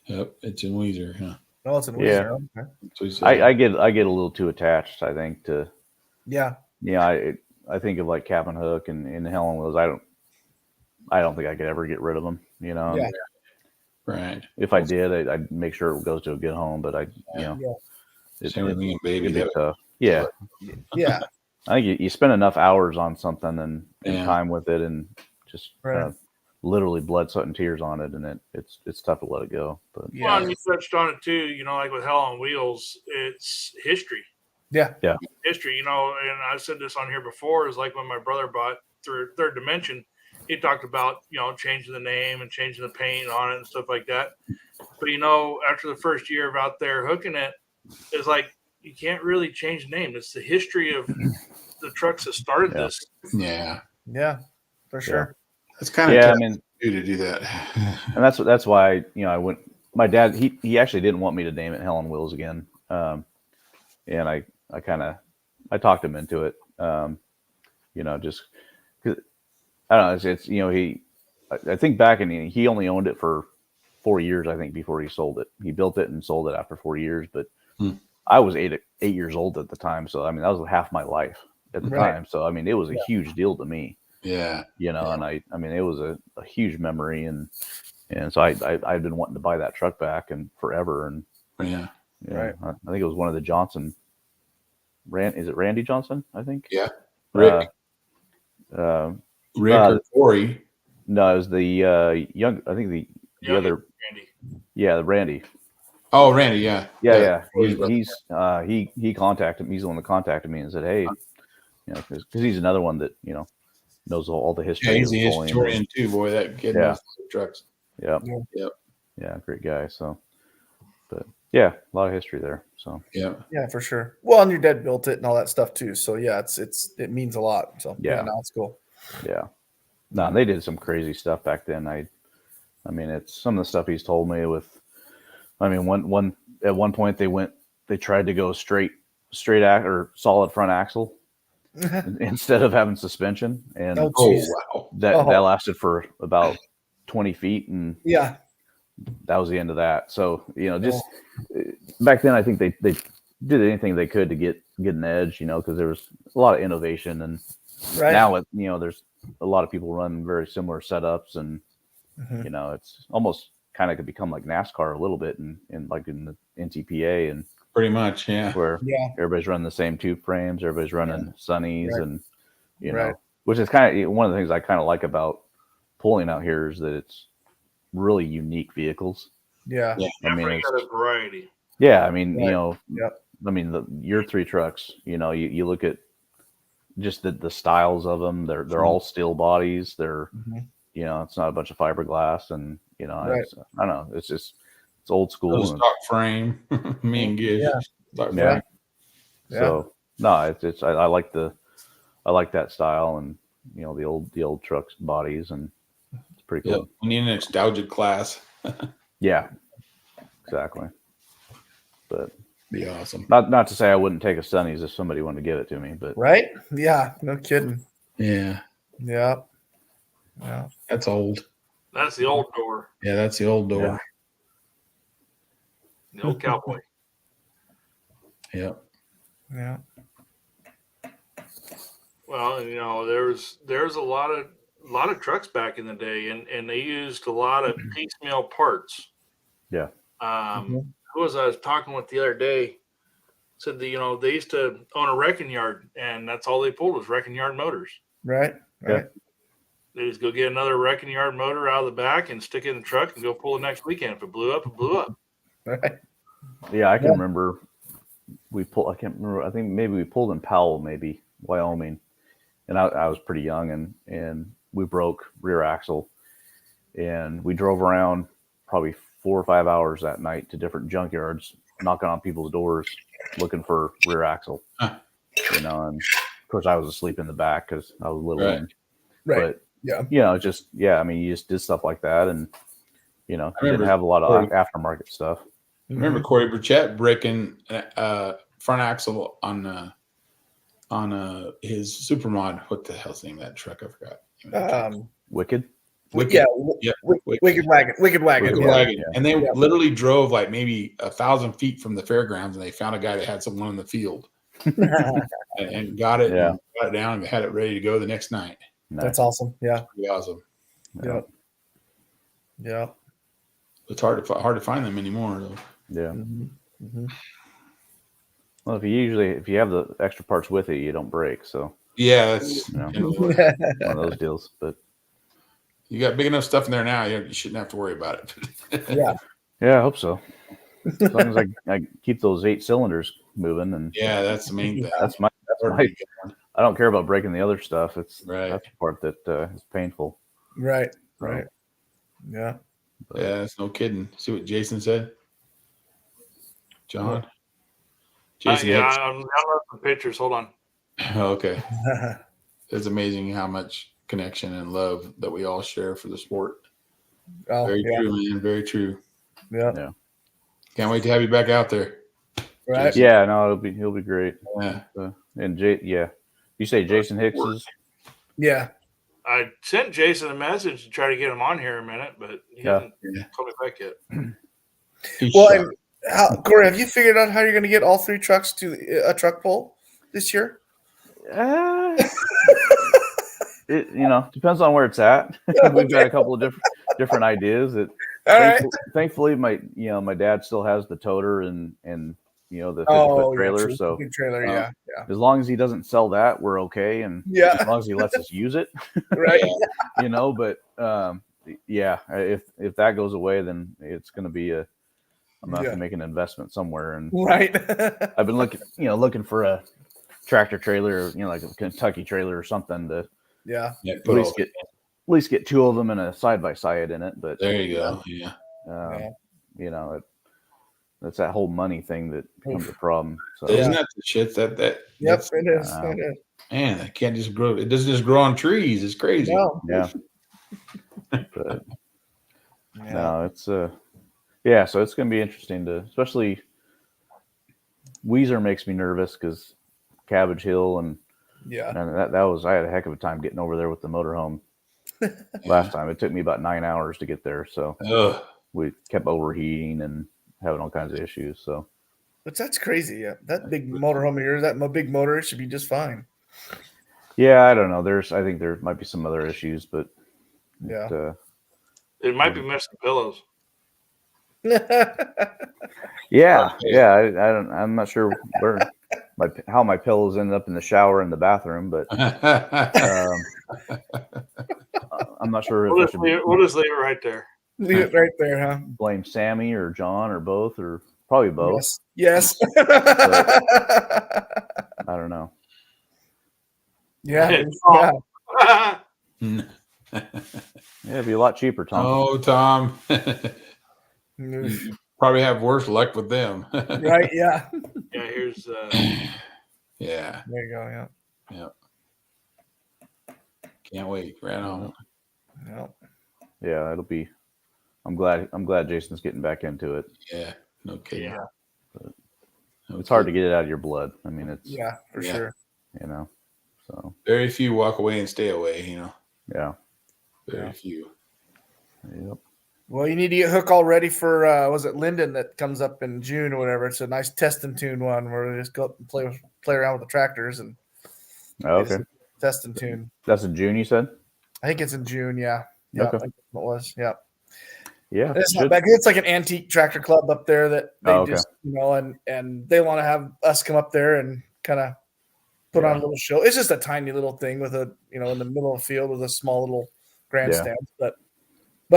Yep. It's in Weezer. Huh? No, it's in Weezer. Yeah. Okay. I get a little too attached, I think, to. Yeah. Yeah. I think of like Captain Hook and Helen Wills. I don't think I could ever get rid of them. You know. Yeah. Right. If I did, I'd make sure it goes to a good home. But Same with me and baby. Yeah. Yeah. I think you spend enough hours on something and time with it, and just literally blood, sweat, and tears on it, and it's tough to let it go. But Well, and you touched on it too. You know, like with Hell on Wheels, it's history. Yeah. History. You know, and I said this on here before. Is like when my brother bought Third Dimension. He talked about, you know, changing the name and changing the paint on it and stuff like that. But, you know, after the first year of out there hooking it, it's like you can't really change the name. It's the history of the trucks that started this. Yeah. Yeah, for sure. It's kind of tough to do that. And that's why, I went. My dad, he actually didn't want me to name it Helen Wills again. And I talked him into it. Just because I don't know. It's I think back, and he only owned it for 4 years, I think, before he sold it. He built it and sold it after 4 years, but I was eight years old at the time. So, I mean, that was half my life at the time. So, I mean, it was a huge deal to me. Yeah. And I mean, it was a huge memory. And so I'd been wanting to buy that truck back and forever. And I think it was one of the Johnson. Is it Randy Johnson? I think. Yeah. Rick. Rick or Corey. No, it was the young. I think the other. Randy. Yeah, Randy. Oh, Randy. Yeah. Yeah. He contacted me. He's the one that contacted me and said, "Hey, because he's another one that knows all the history." Yeah, he's a historian too, boy. That kid knows trucks. Yeah. Yeah, great guy. So, but a lot of history there. So yeah, for sure. Well, and your dad built it and all that stuff too. So yeah, it means a lot. So no, it's cool. Yeah. No, they did some crazy stuff back then. I mean, it's some of the stuff he's told me with. I mean, at one point they tried to go straight or solid front axle instead of having suspension, and that lasted for about 20 feet, and that was the end of that. So just back then, I think they did anything they could to get an edge, because there was a lot of innovation, and now there's a lot of people run very similar setups, and it's almost kind of could become like NASCAR a little bit, in like in the NTPA, and pretty much, yeah, where everybody's running the same tube frames, everybody's running Sunnies, and which is kind of one of the things I kind of like about pulling out here is that it's really unique vehicles. Yeah. I mean, it's got a variety. Yeah, I mean, I mean, your 3 trucks, you look at just the styles of them. They're all steel bodies. They're, it's not a bunch of fiberglass, and I don't know. It's old school. Stock frame. Me and Gish. Yeah. So no, I like that style, and the old trucks bodies, and it's pretty cool. We need a nostalgic class. Yeah, exactly. But be awesome. Not to say I wouldn't take a Sunnies if somebody wanted to give it to me, but yeah, no kidding. Yeah. That's old. That's the old door. Yeah, that's the old door. The old cowboy. Yeah. Well, there's a lot of trucks back in the day, and they used a lot of piecemeal parts. Yeah. Who was I was talking with the other day? Said that they used to own a wrecking yard, and that's all they pulled was wrecking yard motors. Right. Yeah. They just go get another wrecking yard motor out of the back and stick it in the truck and go pull the next weekend. If it blew up, it blew up. Right. Yeah, I can remember I can't remember. I think maybe we pulled in Powell, maybe Wyoming, and I was pretty young, and we broke rear axle, and we drove around probably 4 or 5 hours that night to different junkyards, knocking on people's doors, looking for rear axle. And of course I was asleep in the back because I was little. Right. But I mean, you just did stuff like that, and you didn't have a lot of aftermarket stuff. I remember Corey Burchett breaking front axle on his Supermod. What the hell's the name of that truck? I forgot. Wicked. Wicked Wagon. Wicked Wagon. Yeah. And they literally drove like maybe 1,000 feet from the fairgrounds, and they found a guy that had someone in the field and got it, and got it down, and had it ready to go the next night. Nice. That's awesome. Yeah. Pretty awesome. Yeah. It's hard to find them anymore, though. Yeah. Well, if you have the extra parts with it, you don't break. So that's one of those deals. But you got big enough stuff in there now, you shouldn't have to worry about it. Yeah, I hope so. As long as I keep those 8 cylinders moving, and that's the main thing. That's my. I don't care about breaking the other stuff. That's the part that is painful. Right. So, right. Yeah. But, that's no kidding. See what Jason said, John. Jason, I'm some pictures. Hold on. Okay. It's amazing how much connection and love that we all share for the sport. Very true, man. Very true. Yeah. Can't wait to have you back out there. Right. Jason. Yeah. No, he'll be great. Yeah. And you say Jason Hicks is? Yeah. I sent Jason a message to try to get him on here in a minute, but he hasn't called me back yet. And Corey, have you figured out how you're going to get all 3 trucks to a truck pull this year? It depends on where it's at. We've got a couple of different ideas. Thankfully, my dad still has the toter and the 50-foot trailer. So trailer, as long as he doesn't sell that, we're okay. And as long as he lets us use it, right? But if that goes away, then it's going to be I'm gonna have to make an investment somewhere. And I've been looking for a tractor trailer, like a Kentucky trailer or something to at least get 2 of them in a side by side in it. But there you go. That's that whole money thing that becomes a problem. So isn't that the shit that it is. Man, I can't just grow. It doesn't just grow on trees. It's crazy. No. Yeah. But no, it's so it's going to be interesting to, especially Weezer makes me nervous because Cabbage Hill and that was, I had a heck of a time getting over there with the motorhome last time. It took me about 9 hours to get there. So we kept overheating and having all kinds of issues. So, Which that's crazy. Yeah, that big motorhome of yours, that big motor should be just fine. Yeah, I don't know. I think there might be some other issues, but it might be missing pillows. Yeah. I'm not sure how my pillows ended up in the shower in the bathroom, but I'm not sure We'll just leave it right there. Leave it right there, huh? Blame Sammy or John or both, or probably both. Yes. I don't know. Yeah. Yeah, it'd be a lot cheaper, Tom. Oh, Tom. You probably have worse luck with them. Right, yeah. Yeah, here's yeah. There you go, yeah. Can't wait. Right on. Yeah, it'll be I'm glad Jason's getting back into it. Yeah, no kidding. Yeah. But it's hard to get it out of your blood. I mean, it's for sure. You know. So very few walk away and stay away, you know. Yeah. Very few. Yep. Well, you need to get Hook all ready for was it Linden that comes up in June or whatever. It's a nice test and tune one where they just go up and play around with the tractors and okay. Test and tune. That's in June, you said? I think it's in June, yeah. Yeah, okay. I think it was, yeah. Yeah. It's not bad. It's like an antique tractor club up there that they just, you know, and they want to have us come up there and kind of put on a little show. It's just a tiny little thing with a, you know, in the middle of the field with a small little grandstand. But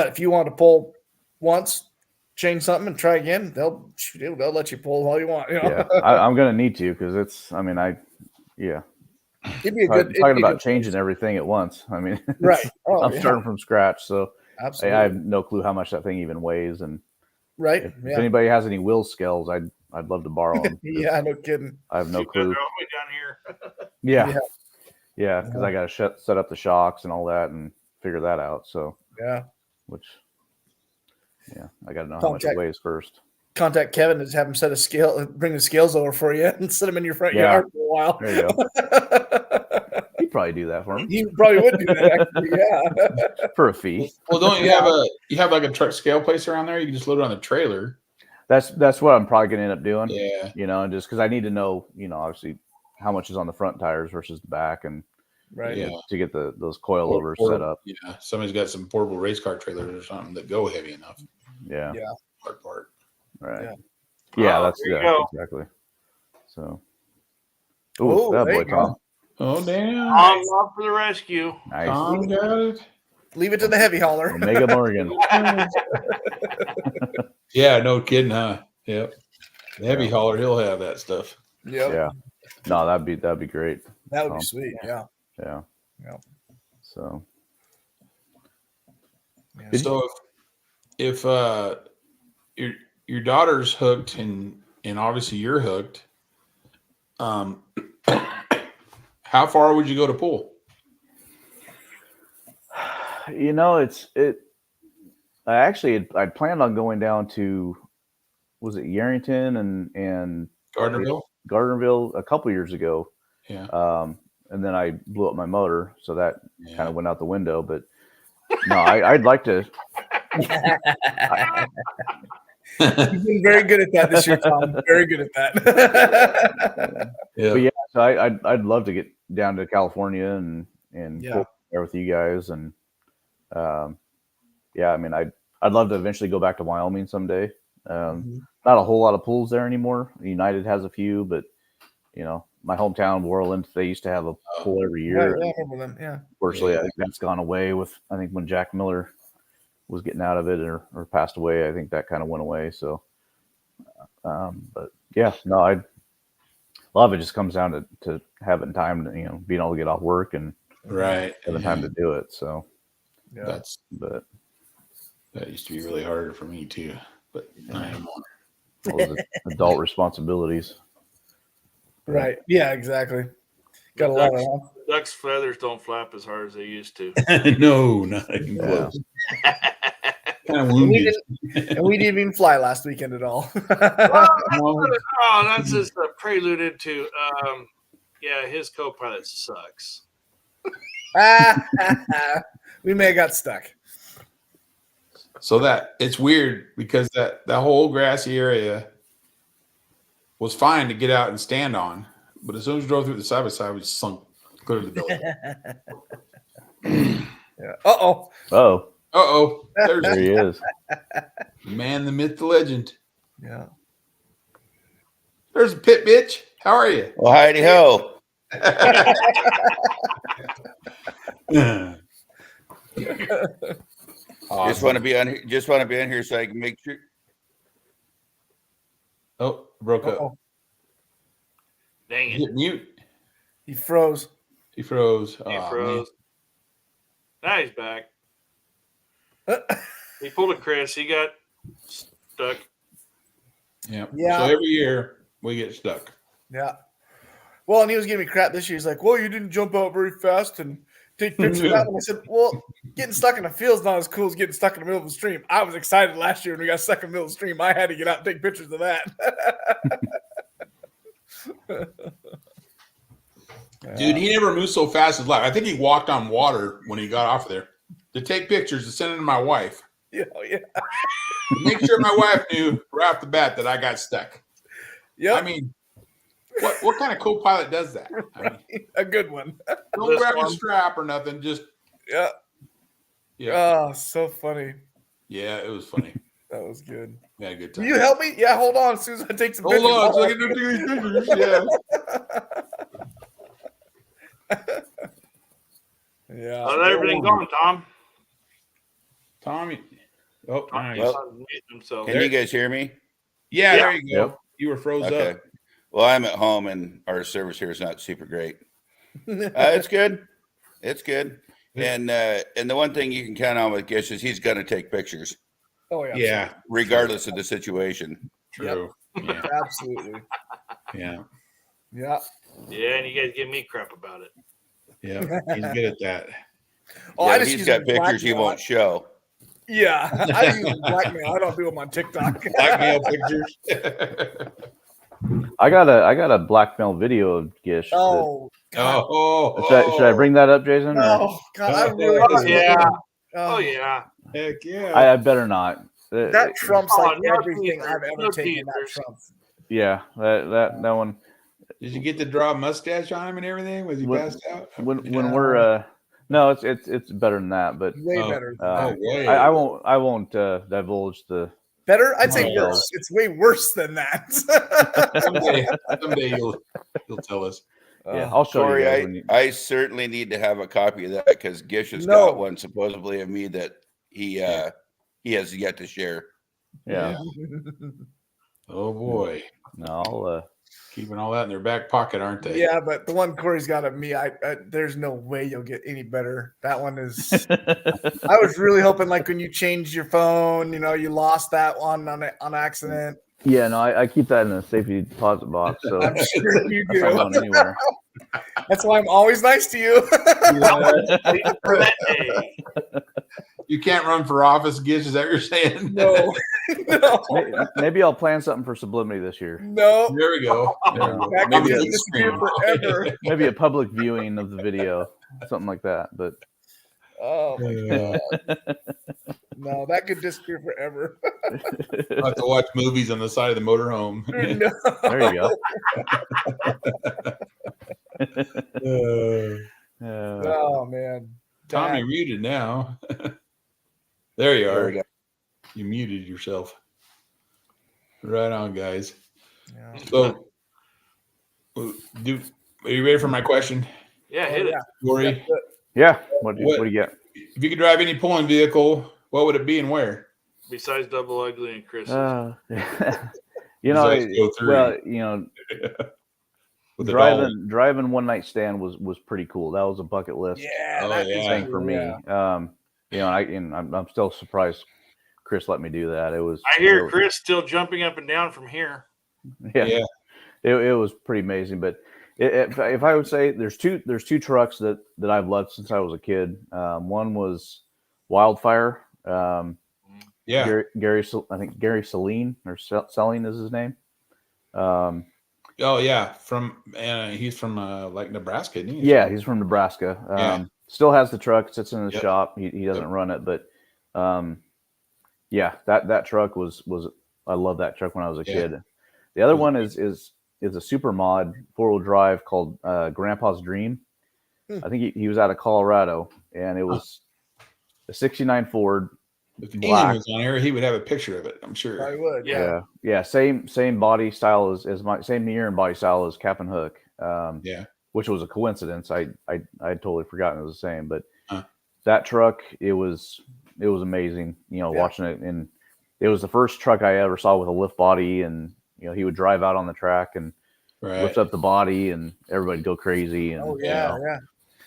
if you want to pull once, change something and try again, they'll let you pull all you want. You know? Yeah, I'm going to need to because it's, I mean, it'd be a good talking about changing everything at once. I mean, right. I'm starting from scratch, so absolutely. I have no clue how much that thing even weighs. And if anybody has any wheel scales, I'd love to borrow them. Yeah, no kidding. I have no clue. Down here. Yeah, because I got to set up the shocks and all that and figure that out. So I got to know how much it weighs first. Contact Kevin to have him set a scale, bring the scales over for you, and set them in your front yard for a while. There you go. He'd probably do that for me. He probably would do that, actually, for a fee. Well, don't you have like a truck scale place around there? You can just load it on the trailer. That's what I'm probably gonna end up doing. Yeah. You know, and just because I need to know, you know, obviously how much is on the front tires versus the back, and to get those coilovers set up. Yeah, somebody's got some portable race car trailers or something that go heavy enough. Yeah. Part. Right. Yeah, that's exactly. So. Oh, that boy, Tom. Oh, damn. I'm up for the rescue. Nice. Tom got it. Leave it to the heavy hauler. Omega Morgan. Yeah, no kidding, huh? Yep. The heavy hauler, he'll have that stuff. Yep. Yeah. No, that'd be great. That would be sweet. Yeah. Yeah. So. So if your daughter's hooked and obviously you're hooked, how far would you go to pull? You know, I planned on going down to, was it Yarrington and Gardnerville a couple years ago. Yeah. And then I blew up my motor, so that kind of went out the window. But no, I'd like to. You've been very good at that this year, Tom. Very good at that. But so I'd love to get down to California and pull there with you guys, and I mean I'd love to eventually go back to Wyoming someday. Not a whole lot of pools there anymore. United has a few, but you know, my hometown, Worland, they used to have a pool every year. Yeah, I remember them. Yeah. Unfortunately, I think that's gone away I think when Jack Miller was getting out of it or passed away, I think that kind of went away. So, but yeah, no, a lot of it just comes down to having time to, you know, being able to get off work and having time to do it. So that used to be really harder for me too, but not anymore. All those adult responsibilities. Right. Yeah, exactly. Got a lot of ducks' feathers don't flap as hard as they used to. No, not even close. Kind of wounded. We didn't even fly last weekend at all. That's just a prelude into his co-pilot sucks. We may have got stuck. So that it's weird because that whole grassy area was fine to get out and stand on, but as soon as you drove through the side by side, we just sunk clear to the belly. Yeah. Uh-oh. There he is. Man, the myth, the legend. Yeah. There's a pit bitch. How are you? Well, hidey ho. Awesome. Just want to be on here. Just want to be on here so I can make sure. Oh, broke up. Uh-oh. Dang Hit it. mute. He froze. He froze. He Aw, froze. Now he's back. He pulled a Chris. He got stuck. man. Yeah. So every year we get stuck. Yeah. Well, and he was giving me crap this year. He's like, well, you didn't jump out very fast and take pictures of that. And I said, well, getting stuck in the field's not as cool as getting stuck in the middle of the stream. I was excited last year when we got stuck in the middle of the stream. I had to get out and take pictures of that. Dude, he never moved so fast in his life. I think he walked on water when he got off there to take pictures to send them to my wife. Yeah. Make sure my wife knew right off the bat that I got stuck. Yeah. I mean, what kind of co-pilot does that? I mean, A good one. don't grab a strap or nothing. Just Yeah. Oh, so funny. Yeah, it was funny. That was good. We had a good Can time. you help me? Yeah, hold on. As soon as I take some Hold pictures. on, so I can do these pictures. Yeah. Yeah. How's everything going, Tom? Tommy. Oh, nice. Well, Himself. Can you guys hear me? Yeah, Yeah. there you go. Yep. You were froze Okay. up. Well, I'm at home and our service here is not super great. It's good. It's good. And the one thing you can count on with Gish is he's going to take pictures, Oh yeah. Yeah, regardless of the situation. true. Yeah, Absolutely. yeah, Yeah. Yeah, and you guys give me crap about it. yeah. He's good at that. Oh, Yeah, I just he's use got it pictures he blackmail. won't show. Yeah. I use it blackmail. I don't do them on TikTok. Blackmail pictures. I got a blackmail video of Gish. Oh, God. Should I bring that up, Jason? or- Oh, God. I really Oh, just yeah. Oh, Oh, yeah. Heck yeah. I better not. That trumps Oh, like no everything teasers. I've ever No taken. That teasers. trumps. Yeah, that one. Did you get to draw a mustache on him and everything? Was he When- passed out? When Yeah. we're no, it's better than that. But Way Oh. better. Way. I won't divulge the. Better? I'd say Oh. worse. It's way worse than that. Someday you'll tell us. Yeah, I'll show Corey, you guys when you. I certainly need to have a copy of that because Gish has No. got one supposedly of me that he has yet to share. Yeah, Oh boy, no, I'll. keeping all that in their back pocket, aren't they? Yeah, but the one Corey's got of me, I there's no way you'll get any better. That one is. I was really hoping, like when you changed your phone, you lost that one on accident. Yeah, no, I keep that in a safety deposit box, so I'm sure you it's not do. going anywhere. That's why I'm always nice to you. Waiting for that day. You can't run for office, Gish. Is that what you're saying? No, no, Maybe I'll plan something for Sublimity this year. no. There we go. There we go. That Maybe could big disappear screen. forever. Maybe a public viewing of the video, something like that. But Oh my Yeah. God. No, that could disappear forever. I'll have to watch movies on the side of the motorhome. No. there you go. Oh man. Tom, you're muted now. There you There are. we go. You muted yourself. Right on, guys. Yeah. So, are you ready for my question, Yeah, hit it. Corey? Yeah. What do you get? If you could drive any pulling vehicle, what would it be and where? Besides Double Ugly and Chris. You know, Besides Go Through. well, you know, With the doll. driving one night stand was pretty cool. That was a bucket list Yeah, Oh, that yeah. is thing for me. yeah. You know, I'm still surprised Chris let me do that. It was. I hear Chris still jumping up and down from here. Yeah. Yeah. It was pretty amazing. But if I would say there's two trucks that I've loved since I was a kid. One was Wildfire. Yeah. I think Gary Saline or Selling is his name. Oh yeah. He's from like Nebraska, isn't he? Yeah, he's from Nebraska. Yeah. Still has the truck, sits in his Yep. shop. He doesn't run it, but yeah, that truck was I love that truck when I was a Yeah. kid. The other one is a super mod 4-wheel drive called Grandpa's Dream. I think he was out of Colorado, and it was a '69 Ford. If Ian was on here, he would have a picture of it, I'm sure. I would. Yeah. Same body style as my same year and body style as Cap and Hook. Which was a coincidence. I'd totally forgotten it was the same, but that truck, it was amazing. Watching it, and it was the first truck I ever saw with a lift body, and he would drive out on the track and lift up the body, and everybody'd go crazy. And,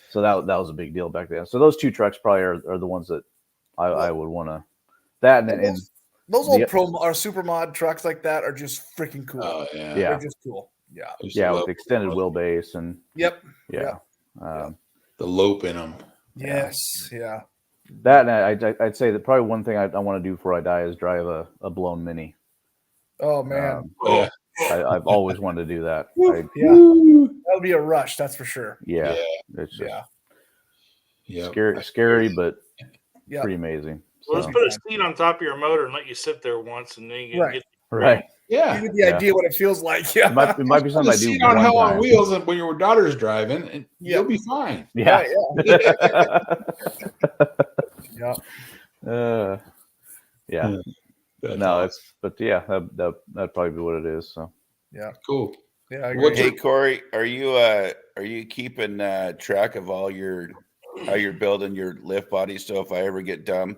So that was a big deal back then. So those two trucks probably are the ones that I would want to. That and those old pro or super mod trucks like that are just freaking cool. Oh yeah, they're just cool. Yeah, with extended wheelbase and the lope in them. Yes, yeah. That and I'd say that probably one thing I want to do before I die is drive a blown Mini. Oh man, I've always wanted to do that. That'll be a rush, that's for sure. It's just scary, but pretty amazing. Well, let's put a seat on top of your motor and let you sit there once, and then you can get right. Yeah, you get the idea what it feels like. Yeah, it might be something I do on Hell on Wheels, and when your daughter's driving, and you'll be fine. Yeah. No, that'd probably be what it is. So cool. Yeah, I agree. Hey Corey, are you keeping track of all how you're building your lift body? So if I ever get dumb,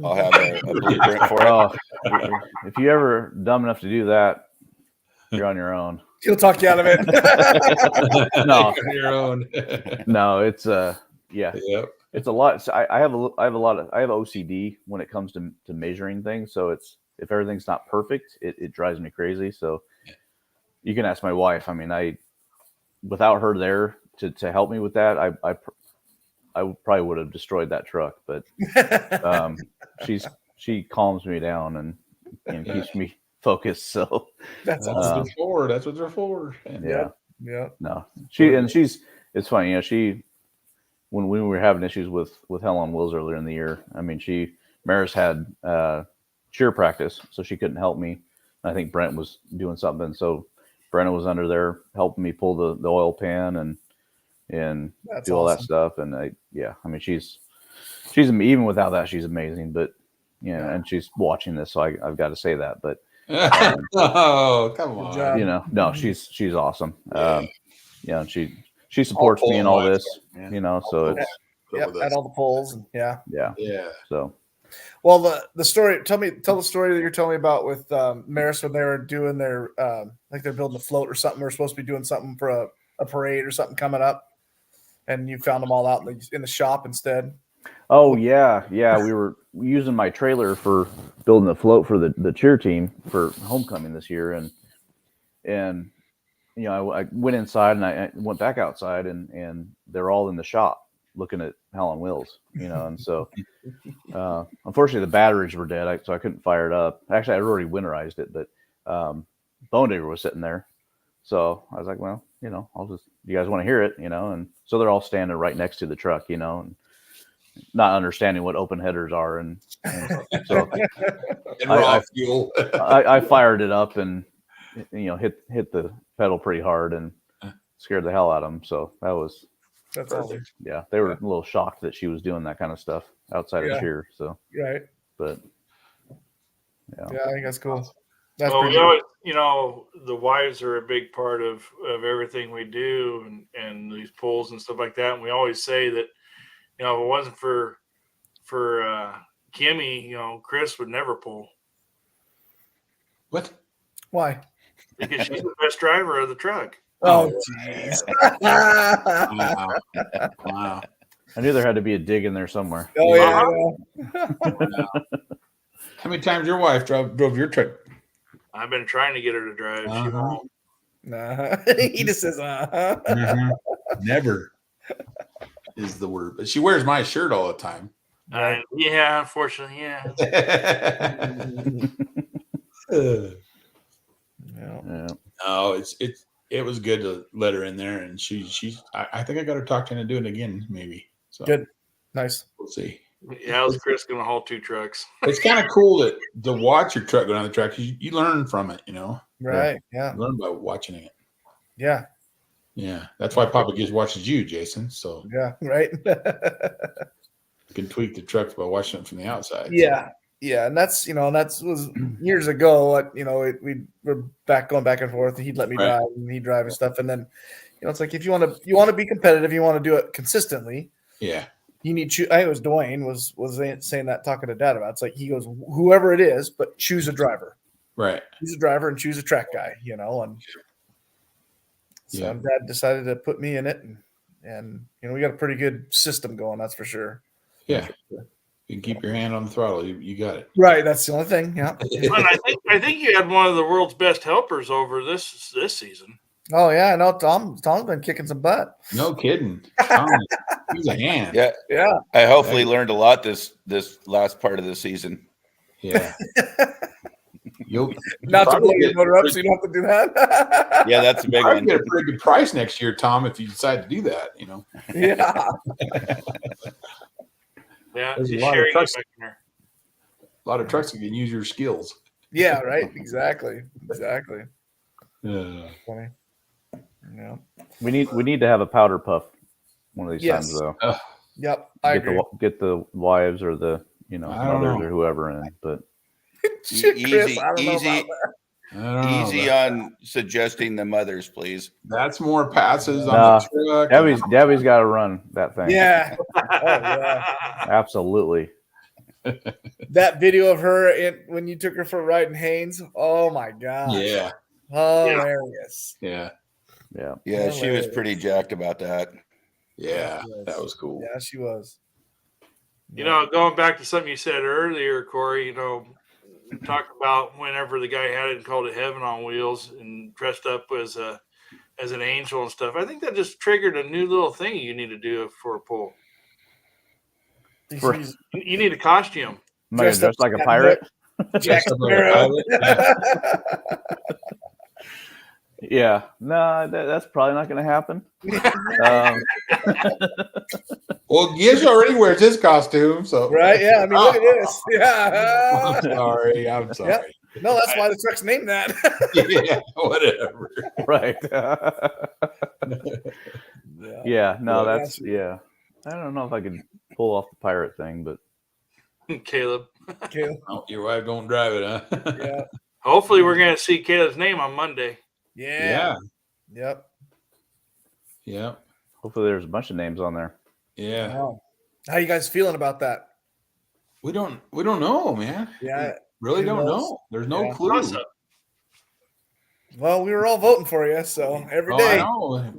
I'll have a blueprint for it. If you ever dumb enough to do that, you're on your own. He'll talk you out of it. No, on your own. No, it's it's a lot. So I have OCD when it comes to measuring things. So if everything's not perfect, it drives me crazy. So you can ask my wife. I mean, without her there to help me with that, I probably would have destroyed that truck, but she calms me down and keeps me focused. So that's awesome. That's what they're for. Yeah. No, it's funny. When we were having issues with Hell on Wheels earlier in the year, I mean, Maris had cheer practice, so she couldn't help me. I think Brent was doing something, so Brenna was under there helping me pull the oil pan and do all that stuff. And I mean, she's even without that, she's amazing. But and she's watching this, so I've got to say that. But oh, come on, no, she's awesome. And she supports me in all this, so it's at all the polls, and yeah. So, well, the story. Tell the story that you're telling me about with Maris when they were doing their like they're building a float or something. They're supposed to be doing something for a parade or something coming up, and you found them all out in the shop instead. Oh yeah, we were using my trailer for building the float for the cheer team for homecoming this year, and I went inside and I went back outside and they're all in the shop looking at Hell on Wheels, and so unfortunately the batteries were dead, so I couldn't fire it up. Actually, I already winterized it, but Bone Digger was sitting there, so I was like, well, I'll just, you guys want to hear it, and so they're all standing right next to the truck, and not understanding what open headers are, and so I fired it up and hit the pedal pretty hard and scared the hell out of them. So that's awesome. Yeah, they were a little shocked that she was doing that kind of stuff outside of cheer. So but I think that's cool. That's we always, the wives are a big part of everything we do and these polls and stuff like that. And we always say that, if it wasn't for Kimmy, Chris would never pull. What? Why? Because she's the best driver of the truck. Oh, jeez. Wow. I knew there had to be a dig in there somewhere. Oh, yeah. How many times your wife drove your truck? I've been trying to get her to drive. She won't. He just says, Never is the word. But she wears my shirt all the time. Yeah, unfortunately, yeah. No, it was good to let her in there, and I think I got her talked into doing it again, maybe. So good, nice. We'll see. How's Chris gonna haul 2 trucks? It's kind of cool to watch your truck go down the track. You learn from it, Right. Yeah. Learn by watching it. Yeah. Yeah. That's why Papa just watches you, Jason. So Yeah. Right. you can tweak the trucks by watching it from the outside. Yeah. Yeah. And that's, was years ago. We were going back and forth. He'd let me drive and he'd drive and stuff. And then, it's like, if you want to be competitive, you want to do it consistently. Yeah. You need to, I think it was Dwayne was saying that, talking to Dad about it. It's like, he goes, whoever it is, but choose a driver. Right. Choose a driver and choose a track guy, and so Dad decided to put me in it, and we got a pretty good system going, that's for sure. Yeah. You can keep your hand on the throttle. You got it. Right. That's the only thing. Yeah. And I think you had one of the world's best helpers over this season. Oh yeah, I know. Tom's been kicking some butt. No kidding. Tom, he's a hand. Yeah. Yeah. I hopefully learned a lot this last part of the season. Yeah. You'll Not to blow your motor up, so you don't have to do that. Yeah, that's a big I'd one. get a pretty good price next year, Tom, if you decide to do that. Yeah. Yeah. There's Just a lot of sharing it trucks. back in there. A lot of trucks that can use your skills. Yeah. Right. Exactly. Yeah. Funny. Yeah. We need to have a powder puff one of these Yes. times, though. Yep. I agree. Get the wives or the mothers or whoever in, but Shit, Chris, I don't know easy, about that. I don't know easy about on suggesting the mothers, please. That's more passes on Nah, the truck. Debbie's got to run that thing. Yeah. Oh, yeah. Absolutely. That video of her when you took her for a ride in Haynes. Oh my god. Yeah. Hilarious. Yeah. Yeah. Yeah, she was pretty jacked about that. Yeah. That was cool. Yeah, she was. Going back to something you said earlier, Corey, talk about whenever the guy had it and called it Heaven on Wheels and dressed up as an angel and stuff. I think that just triggered a new little thing you need to do for a pull. You need a costume. Am I gonna dress like a pirate? Jack Sparrow. Yeah. No, that's probably not going to happen. Well, Gish already wears his costume, so right. Yeah. I mean, look at this. Yeah. I'm sorry. Yep. No, that's why the truck's named that. Yeah, whatever. Right. Yeah. Yeah. No, that's yeah. I don't know if I could pull off the pirate thing, but Caleb. Oh, your wife don't drive it, huh? Yeah. Hopefully, we're going to see Caleb's name on Monday. Yeah. Yep. Yep. hopefully there's a bunch of names on there. Yeah. Wow. How you guys feeling about that? We don't know, man. Yeah. We really don't know. There's no clue. Awesome. Well, we were all voting for you, so every I day. know.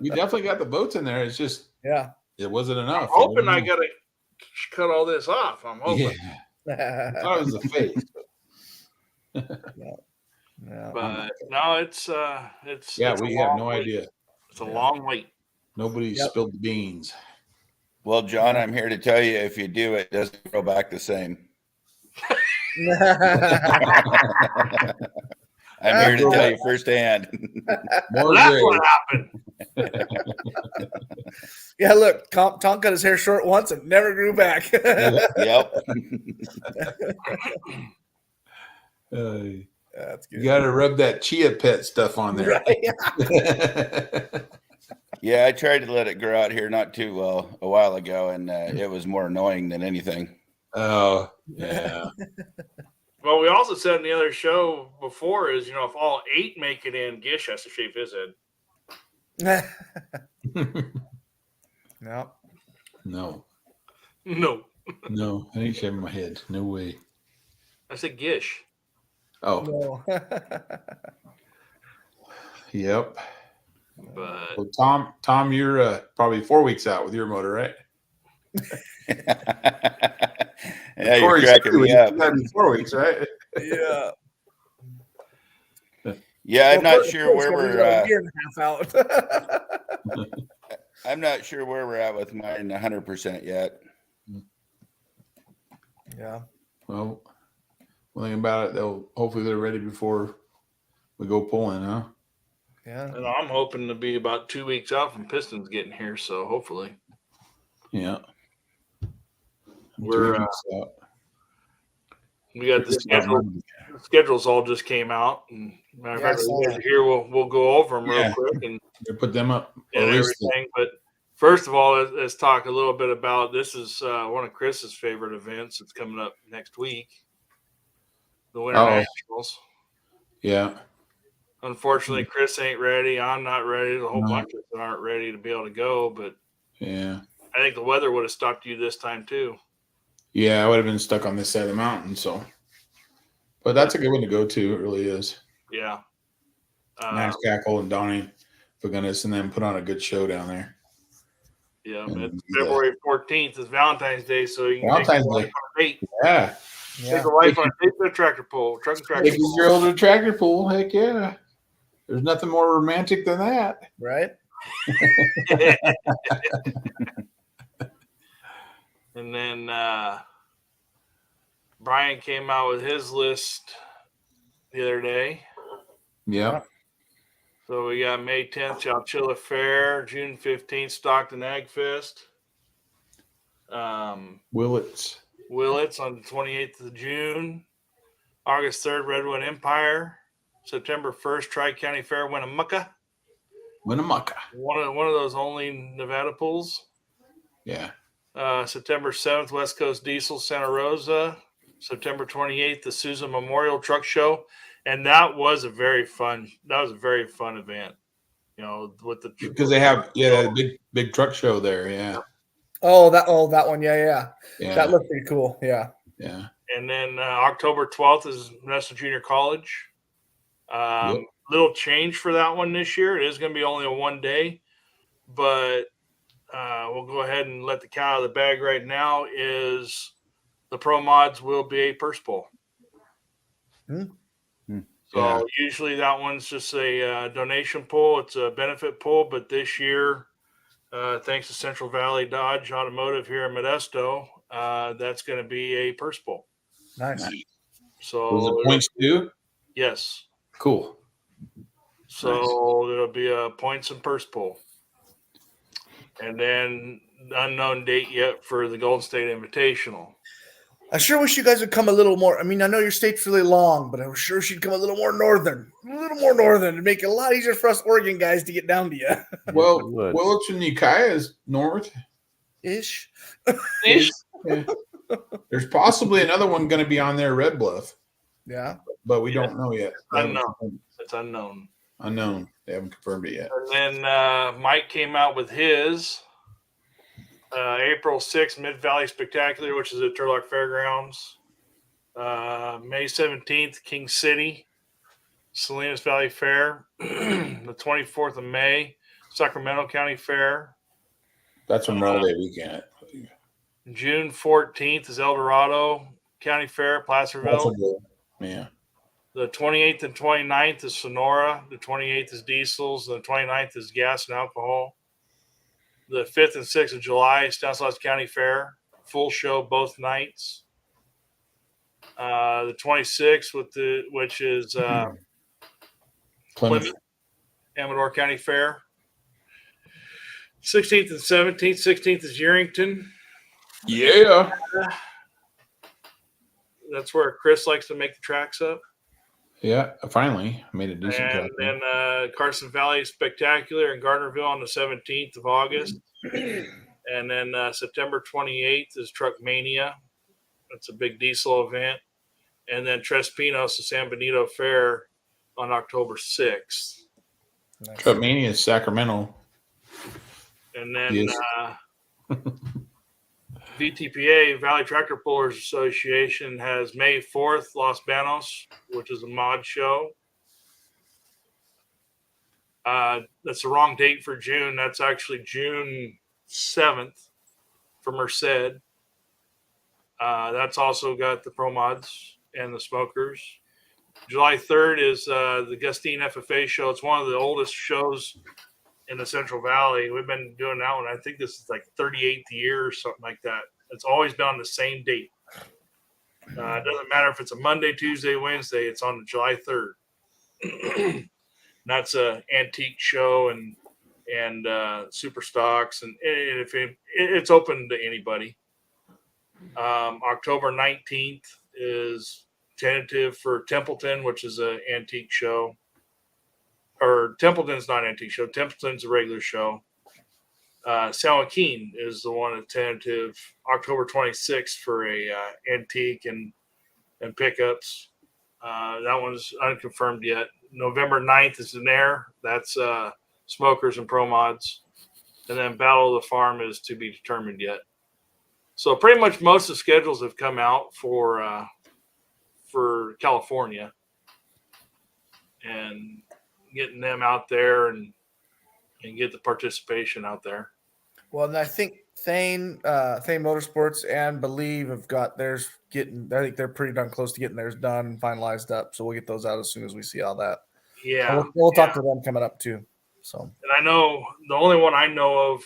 We definitely got the votes in there. It's just it wasn't enough. I'm hoping I got to cut all this off. I'm hoping. Yeah. I thought it was the face. Yeah. But no, it's we have no idea. It's a long wait. Nobody spilled the beans. Well, John, I'm here to tell you, if you do, it doesn't go back the same. I'm here to tell you firsthand. More That's gray. what happened. Yeah, look, Tom cut his hair short once and never grew back. Yep. That's good. You got to rub that chia pet stuff on there. Right. Yeah, I tried to let it grow out here not too well a while ago, and it was more annoying than anything. Oh, yeah. Well, we also said in the other show before is, if all 8 make it in, Gish has to shave his head. No. No. No. No, I ain't shaving my head. No way. I said Gish. Oh, No. yep. But Well, Tom, you're probably 4 weeks out with your motor, right? Yeah, you're cracking me up. 4 weeks, right? Yeah. Yeah, I'm not sure where we're a year and a half out. I'm not sure where we're at with mine 100% yet. Yeah. Well, one thing about it, hopefully they're ready before we go pulling, huh? Yeah. and I'm hoping to be about 2 weeks out from Pistons getting here, so hopefully Yeah. we're 2 weeks out. We got the schedule. The schedules all just came out, and matter of fact, you guys are here. We'll go over them real quick and put them up and everything. But first of all, let's talk a little bit about this. Is one of Chris's favorite events. It's coming up next week. The Winter Nationals. Yeah. Unfortunately, Chris ain't ready. I'm not ready. The whole bunch of us aren't ready to be able to go. But yeah, I think the weather would have stopped you this time too. Yeah, I would have been stuck on this side of the mountain. So, but that's a good one to go to. It really is. Yeah. Max Cackle and Donnie Fagundes, and then put on a good show down there. Yeah, it's February 14th is Valentine's Day, so you can Valentine's take a wife on a date. Yeah. Take a wife on a date to a tractor pull. Take a girl to a tractor pull. Heck yeah. There's nothing more romantic than that. Right? And then Brian came out with his list the other day. Yeah. So we got May 10th, Chowchilla Fair, June 15th, Stockton Ag Fest. Willits on the 28th of June. August 3rd, Redwood Empire. September 1st, Tri-County Fair, Winnemucca. One of those only Nevada pools. Yeah. September 7th, West Coast Diesel, Santa Rosa. September 28th, the Sousa Memorial Truck Show. And that was a very fun event. You know, with the because they have big truck show there. Yeah. Oh, that one. Yeah. That looked pretty cool. Yeah. Yeah. And then October 12th is Vanessa Junior College. Little change for that one this year. It is going to be only a 1 day, but we'll go ahead and let the cat out of the bag right now. Is the Pro Mods will be a purse pull. So usually that one's just a donation pull. It's a benefit pull, but this year, thanks to Central Valley Dodge Automotive here in Modesto, that's going to be a purse pull. Nice. So was it points too? Yes. Cool. So there'll be a points and purse pull. And then unknown date yet for the Golden State Invitational. I sure wish you guys would come a little more. I mean, I know your state's really long, but I was sure she'd come a little more northern to make it a lot easier for us Oregon guys to get down to you. Well, Willits and Ukiah is north. Ish. Yeah. There's possibly another one going to be on there, Red Bluff. Yeah. But we don't know yet. It's unknown. Unknown. They haven't confirmed it yet. And then Mike came out with his April 6th Mid Valley Spectacular, which is at Turlock Fairgrounds. May 17th, King City, Salinas Valley Fair. The 24th of May, Sacramento County Fair. That's Memorial Day weekend. June 14th is El Dorado County Fair, Placerville. Yeah. The 28th and 29th is Sonora. The 28th is Diesels. The 29th is Gas and Alcohol. The 5th and 6th of July, Stanislaus County Fair. Full show both nights. The 26th, which is Plymouth, Amador County Fair. 16th and 17th. 16th is Yerington. Yeah. That's where Chris likes to make the tracks up. Yeah, finally made a decent track. And then Carson Valley Spectacular in Gardnerville on the 17th of August. And then September 28th is Truck Mania. That's a big diesel event. And then Tres Pinos, the San Benito Fair on October 6th. Nice. Truck Mania is Sacramento. And then VTPA, Valley Tractor Pullers Association, has May 4th, Los Banos, which is a mod show. That's the wrong date for June. That's actually June 7th for Merced. That's also got the Pro Mods and the Smokers. July 3rd is the Gustine FFA show. It's one of the oldest shows in the Central Valley. We've been doing that one. I think this is like 38th year or something like that. It's always been on the same date. It doesn't matter if it's a Monday, Tuesday, Wednesday. It's on July 3rd. That's an antique show and super stocks, and it's open to anybody. October 19th is tentative for Templeton, which is an antique show. Or Templeton's not an antique show. Templeton's a regular show. San Joaquin is the one that's tentative October 26th for a antique and pickups. That one's unconfirmed yet. November 9th is in there. That's smokers and pro mods. And then Battle of the Farm is to be determined yet. So pretty much most of the schedules have come out for California, and getting them out there and get the participation out there. Well, and I think Thane Motorsports and Believe have got theirs getting. I think they're pretty darn close to getting theirs done and finalized up. So we'll get those out as soon as we see all that. Yeah, and we'll talk to them coming up too. So, and I know the only one I know of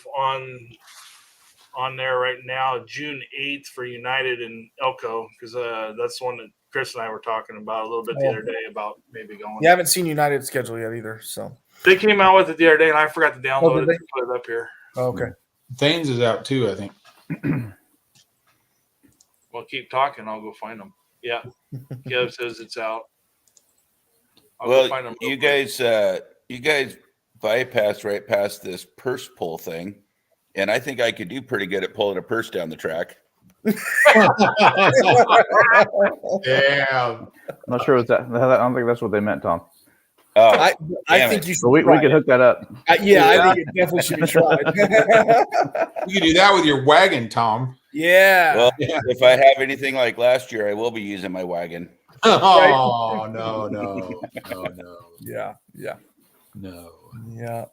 on there right now, June 8th for United and Elko, because that's the one that Chris and I were talking about a little bit the other day about maybe going. You haven't seen United schedule yet either, so they came out with it the other day, and I forgot to download it and put it up here. Oh, okay. Thanes is out too, I think. Well, keep talking. I'll go find them. Yeah, Kev says it's out. I'll go find them. You guys bypassed right past this purse pull thing, and I think I could do pretty good at pulling a purse down the track. Yeah, I'm not sure what that. I don't think that's what they meant, Tom. I think you should. So we could hook that up. I think it definitely should be tried. you can do that with your wagon, Tom. Yeah. Well, if I have anything like last year, I will be using my wagon. Oh no. Yeah. No. Yeah.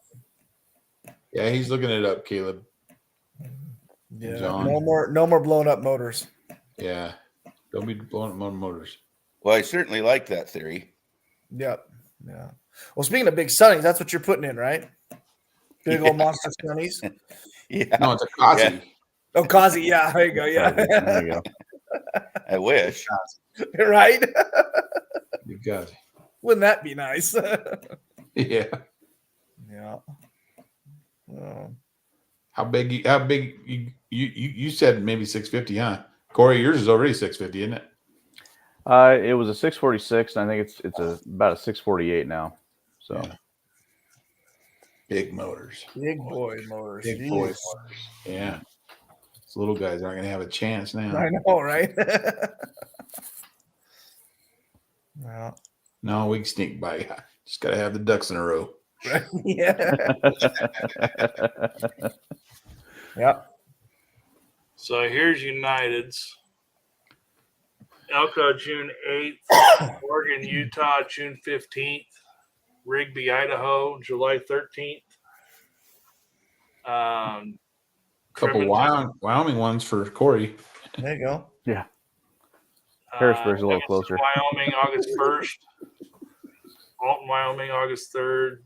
Yeah, he's looking it up, Caleb. Yeah. John. No more blown up motors. Yeah. Don't be blowing up motors. Well, I certainly like that theory. Yep. Yeah. Well, speaking of big sunnies, that's what you're putting in, right? Big old monster sunnies. Yeah. No, it's a Kazi. Yeah. Oh, Kazi. Yeah. There you go. Yeah. There you go. I wish. Right? You got it. Wouldn't that be nice? Yeah. Yeah. How big you said maybe 650, huh? Corey, yours is already 650, isn't it? It was a 646, and I think it's about a 648 now. So big motors. Big boy motors. Big boy motors. Yeah. These little guys aren't gonna have a chance now. I know, right? Yeah. No, we can sneak by. Just gotta have the ducks in a row. Yeah. Yep. So here's United's. Elko, June 8th. Oregon, Utah, June 15th. Rigby, Idaho, July 13th. Couple Wyoming ones for Corey. There you go. Yeah. Harrisburg's a little closer. Wyoming, August 1st. Alton, Wyoming, August 3rd.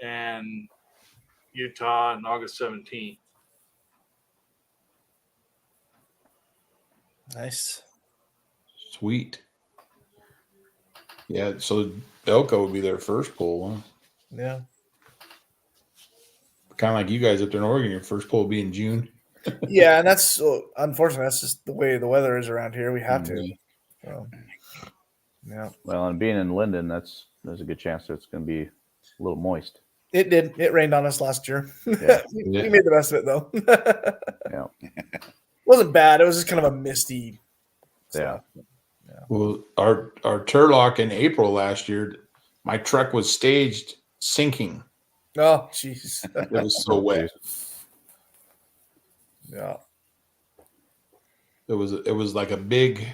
And Utah on August 17th. Nice. Sweet. Yeah, so Elko would be their first pull, huh? Yeah. Kind of like you guys up there in Oregon, your first pull will be in June. Yeah, and that's unfortunately that's just the way the weather is around here. We have to. So, yeah. Well, and being in Linden, there's a good chance that it's going to be a little moist. It did. It rained on us last year. Yeah. We made the best of it though. Yeah. Wasn't bad. It was just kind of a misty. Yeah. Well, our Turlock in April last year, my truck was staged sinking. Oh, jeez. It was so wet. Yeah. It was like a big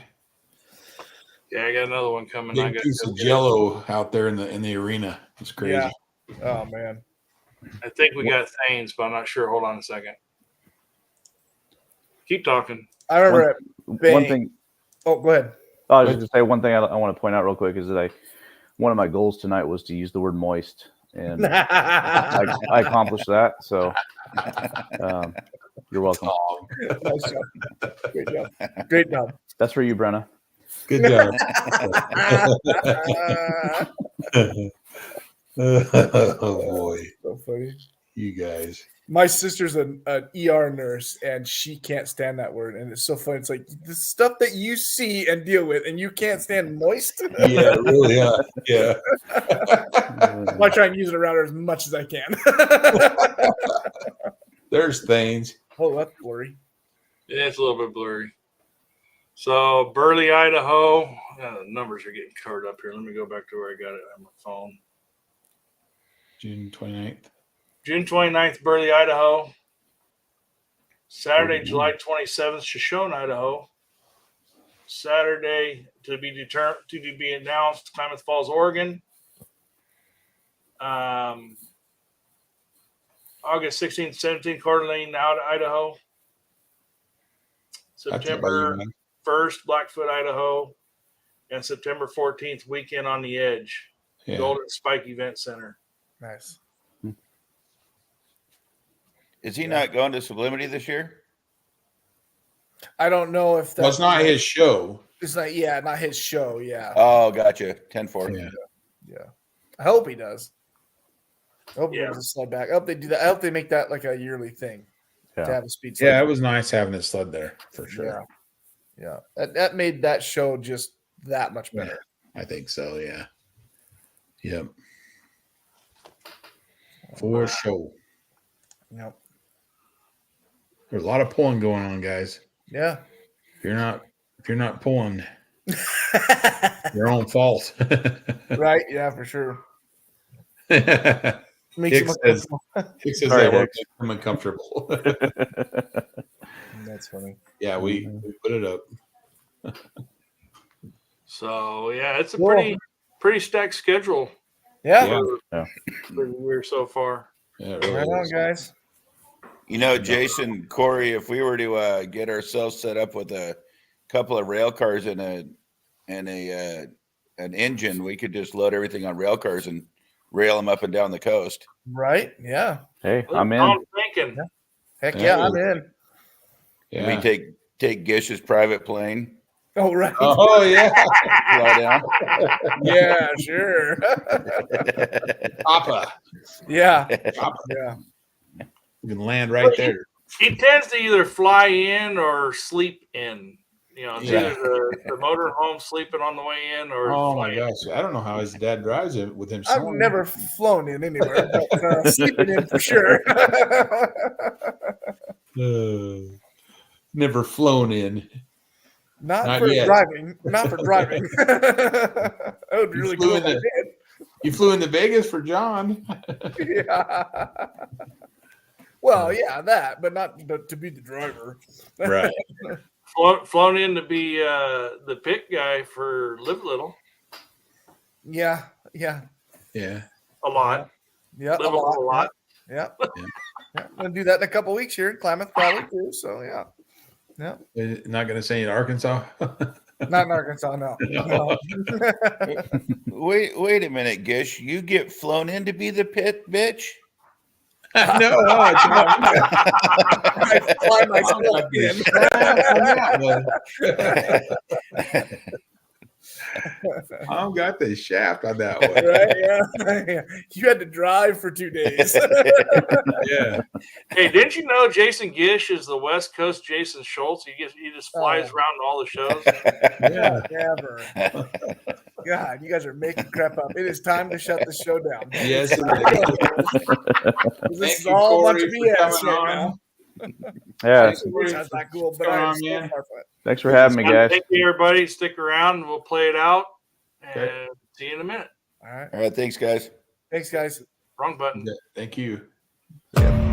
Yeah, I got another one coming. I got piece of jello out there in the arena. It's crazy. Yeah. Oh man. I think we got Thanes, but I'm not sure. Hold on a second. Keep talking. I remember One thing. Oh, go ahead. I was just going to say one thing I want to point out real quick is that one of my goals tonight was to use the word moist, and I accomplished that. So you're welcome. Nice job. Great job. Great job. That's for you, Brenna. Good job. Oh boy, So funny. you guys. My sister's an ER nurse, and she can't stand that word. And it's so funny. It's like the stuff that you see and deal with, and you can't stand moist. Yeah, really. Yeah. I try and use it around her as much as I can. There's things. Oh, that's blurry. Yeah, it's a little bit blurry. So Burley, Idaho. The numbers are getting covered up here. Let me go back to where I got it on my phone. June 29th. June 29th, Burley, Idaho. Saturday, Mhm. July 27th, Shoshone, Idaho. Saturday to be announced, Klamath Falls, Oregon. August 16th, 17th, Coeur d'Alene, Idaho. September 1st, Blackfoot, Idaho. And September 14th, Weekend on the Edge, Golden Spike Event Center. Nice. Is he not going to Sublimity this year? I don't know if that's not his show. It's not. Yeah, not his show. Yeah. Oh, gotcha. 10-4. Yeah. I hope he does. I hope he does a sled back. I hope they do that. I hope they make that like a yearly thing to have a speed sled. Yeah, it was nice having a sled there for sure. Yeah. That made that show just that much better. I think so. Yeah. Yep. For sure. Yep. There's a lot of pulling going on, guys. Yeah. If you're not pulling, your own fault. Right? Yeah, for sure. Hick says that makes him uncomfortable. That's funny. Yeah, we put it up. So yeah, it's a pretty stacked schedule. Yeah. For the year so far. Yeah, really right on, guys. You know, Jason, Corey, if we were to get ourselves set up with a couple of rail cars and an engine, we could just load everything on rail cars and rail them up and down the coast. Right? Yeah. Hey, I'm in. I'm thinking. Yeah. Heck yeah, I'm in. Yeah. We take Gish's private plane. Oh, right. Oh, yeah. Fly down. Yeah, sure. Papa. Yeah. Papa. Yeah. You can land right there. He tends to either fly in or sleep in. You know, it's either the motor home sleeping on the way in or my gosh. I don't know how his dad drives it with him. I've never flown in anywhere, but sleeping in for sure. Never flown in. Not for yet. Driving. Not for driving. That would be really cool if I did. You flew into Vegas for John. Yeah. Well, yeah, that, but not to be the driver. Right. Flown in to be the pit guy for Live Little. Yeah. Yeah. Yeah. A lot. Yeah. Live a lot. Yeah. I'm going to do that in a couple of weeks here in Klamath probably too. So, yeah. Yeah. Not going to say in Arkansas? Not in Arkansas, no. Wait a minute, Gish. You get flown in to be the pit bitch? No. I fly myself in. I don't got the shaft on that one. Right? Yeah. You had to drive for 2 days. Yeah. Hey, didn't you know Jason Gish is the West Coast Jason Schultz? He just flies around to all the shows. Yeah, never. God, you guys are making crap up. It is time to shut the show down. Yes. This is all a bunch of BS right now. Yeah. That's not cool, but I am so far from it. Thanks for having me, guys. Thank you, everybody. Stick around. We'll play it out. And see you in a minute. All right. All right. Thanks, guys. Thanks, guys. Wrong button. Thank you. Yeah.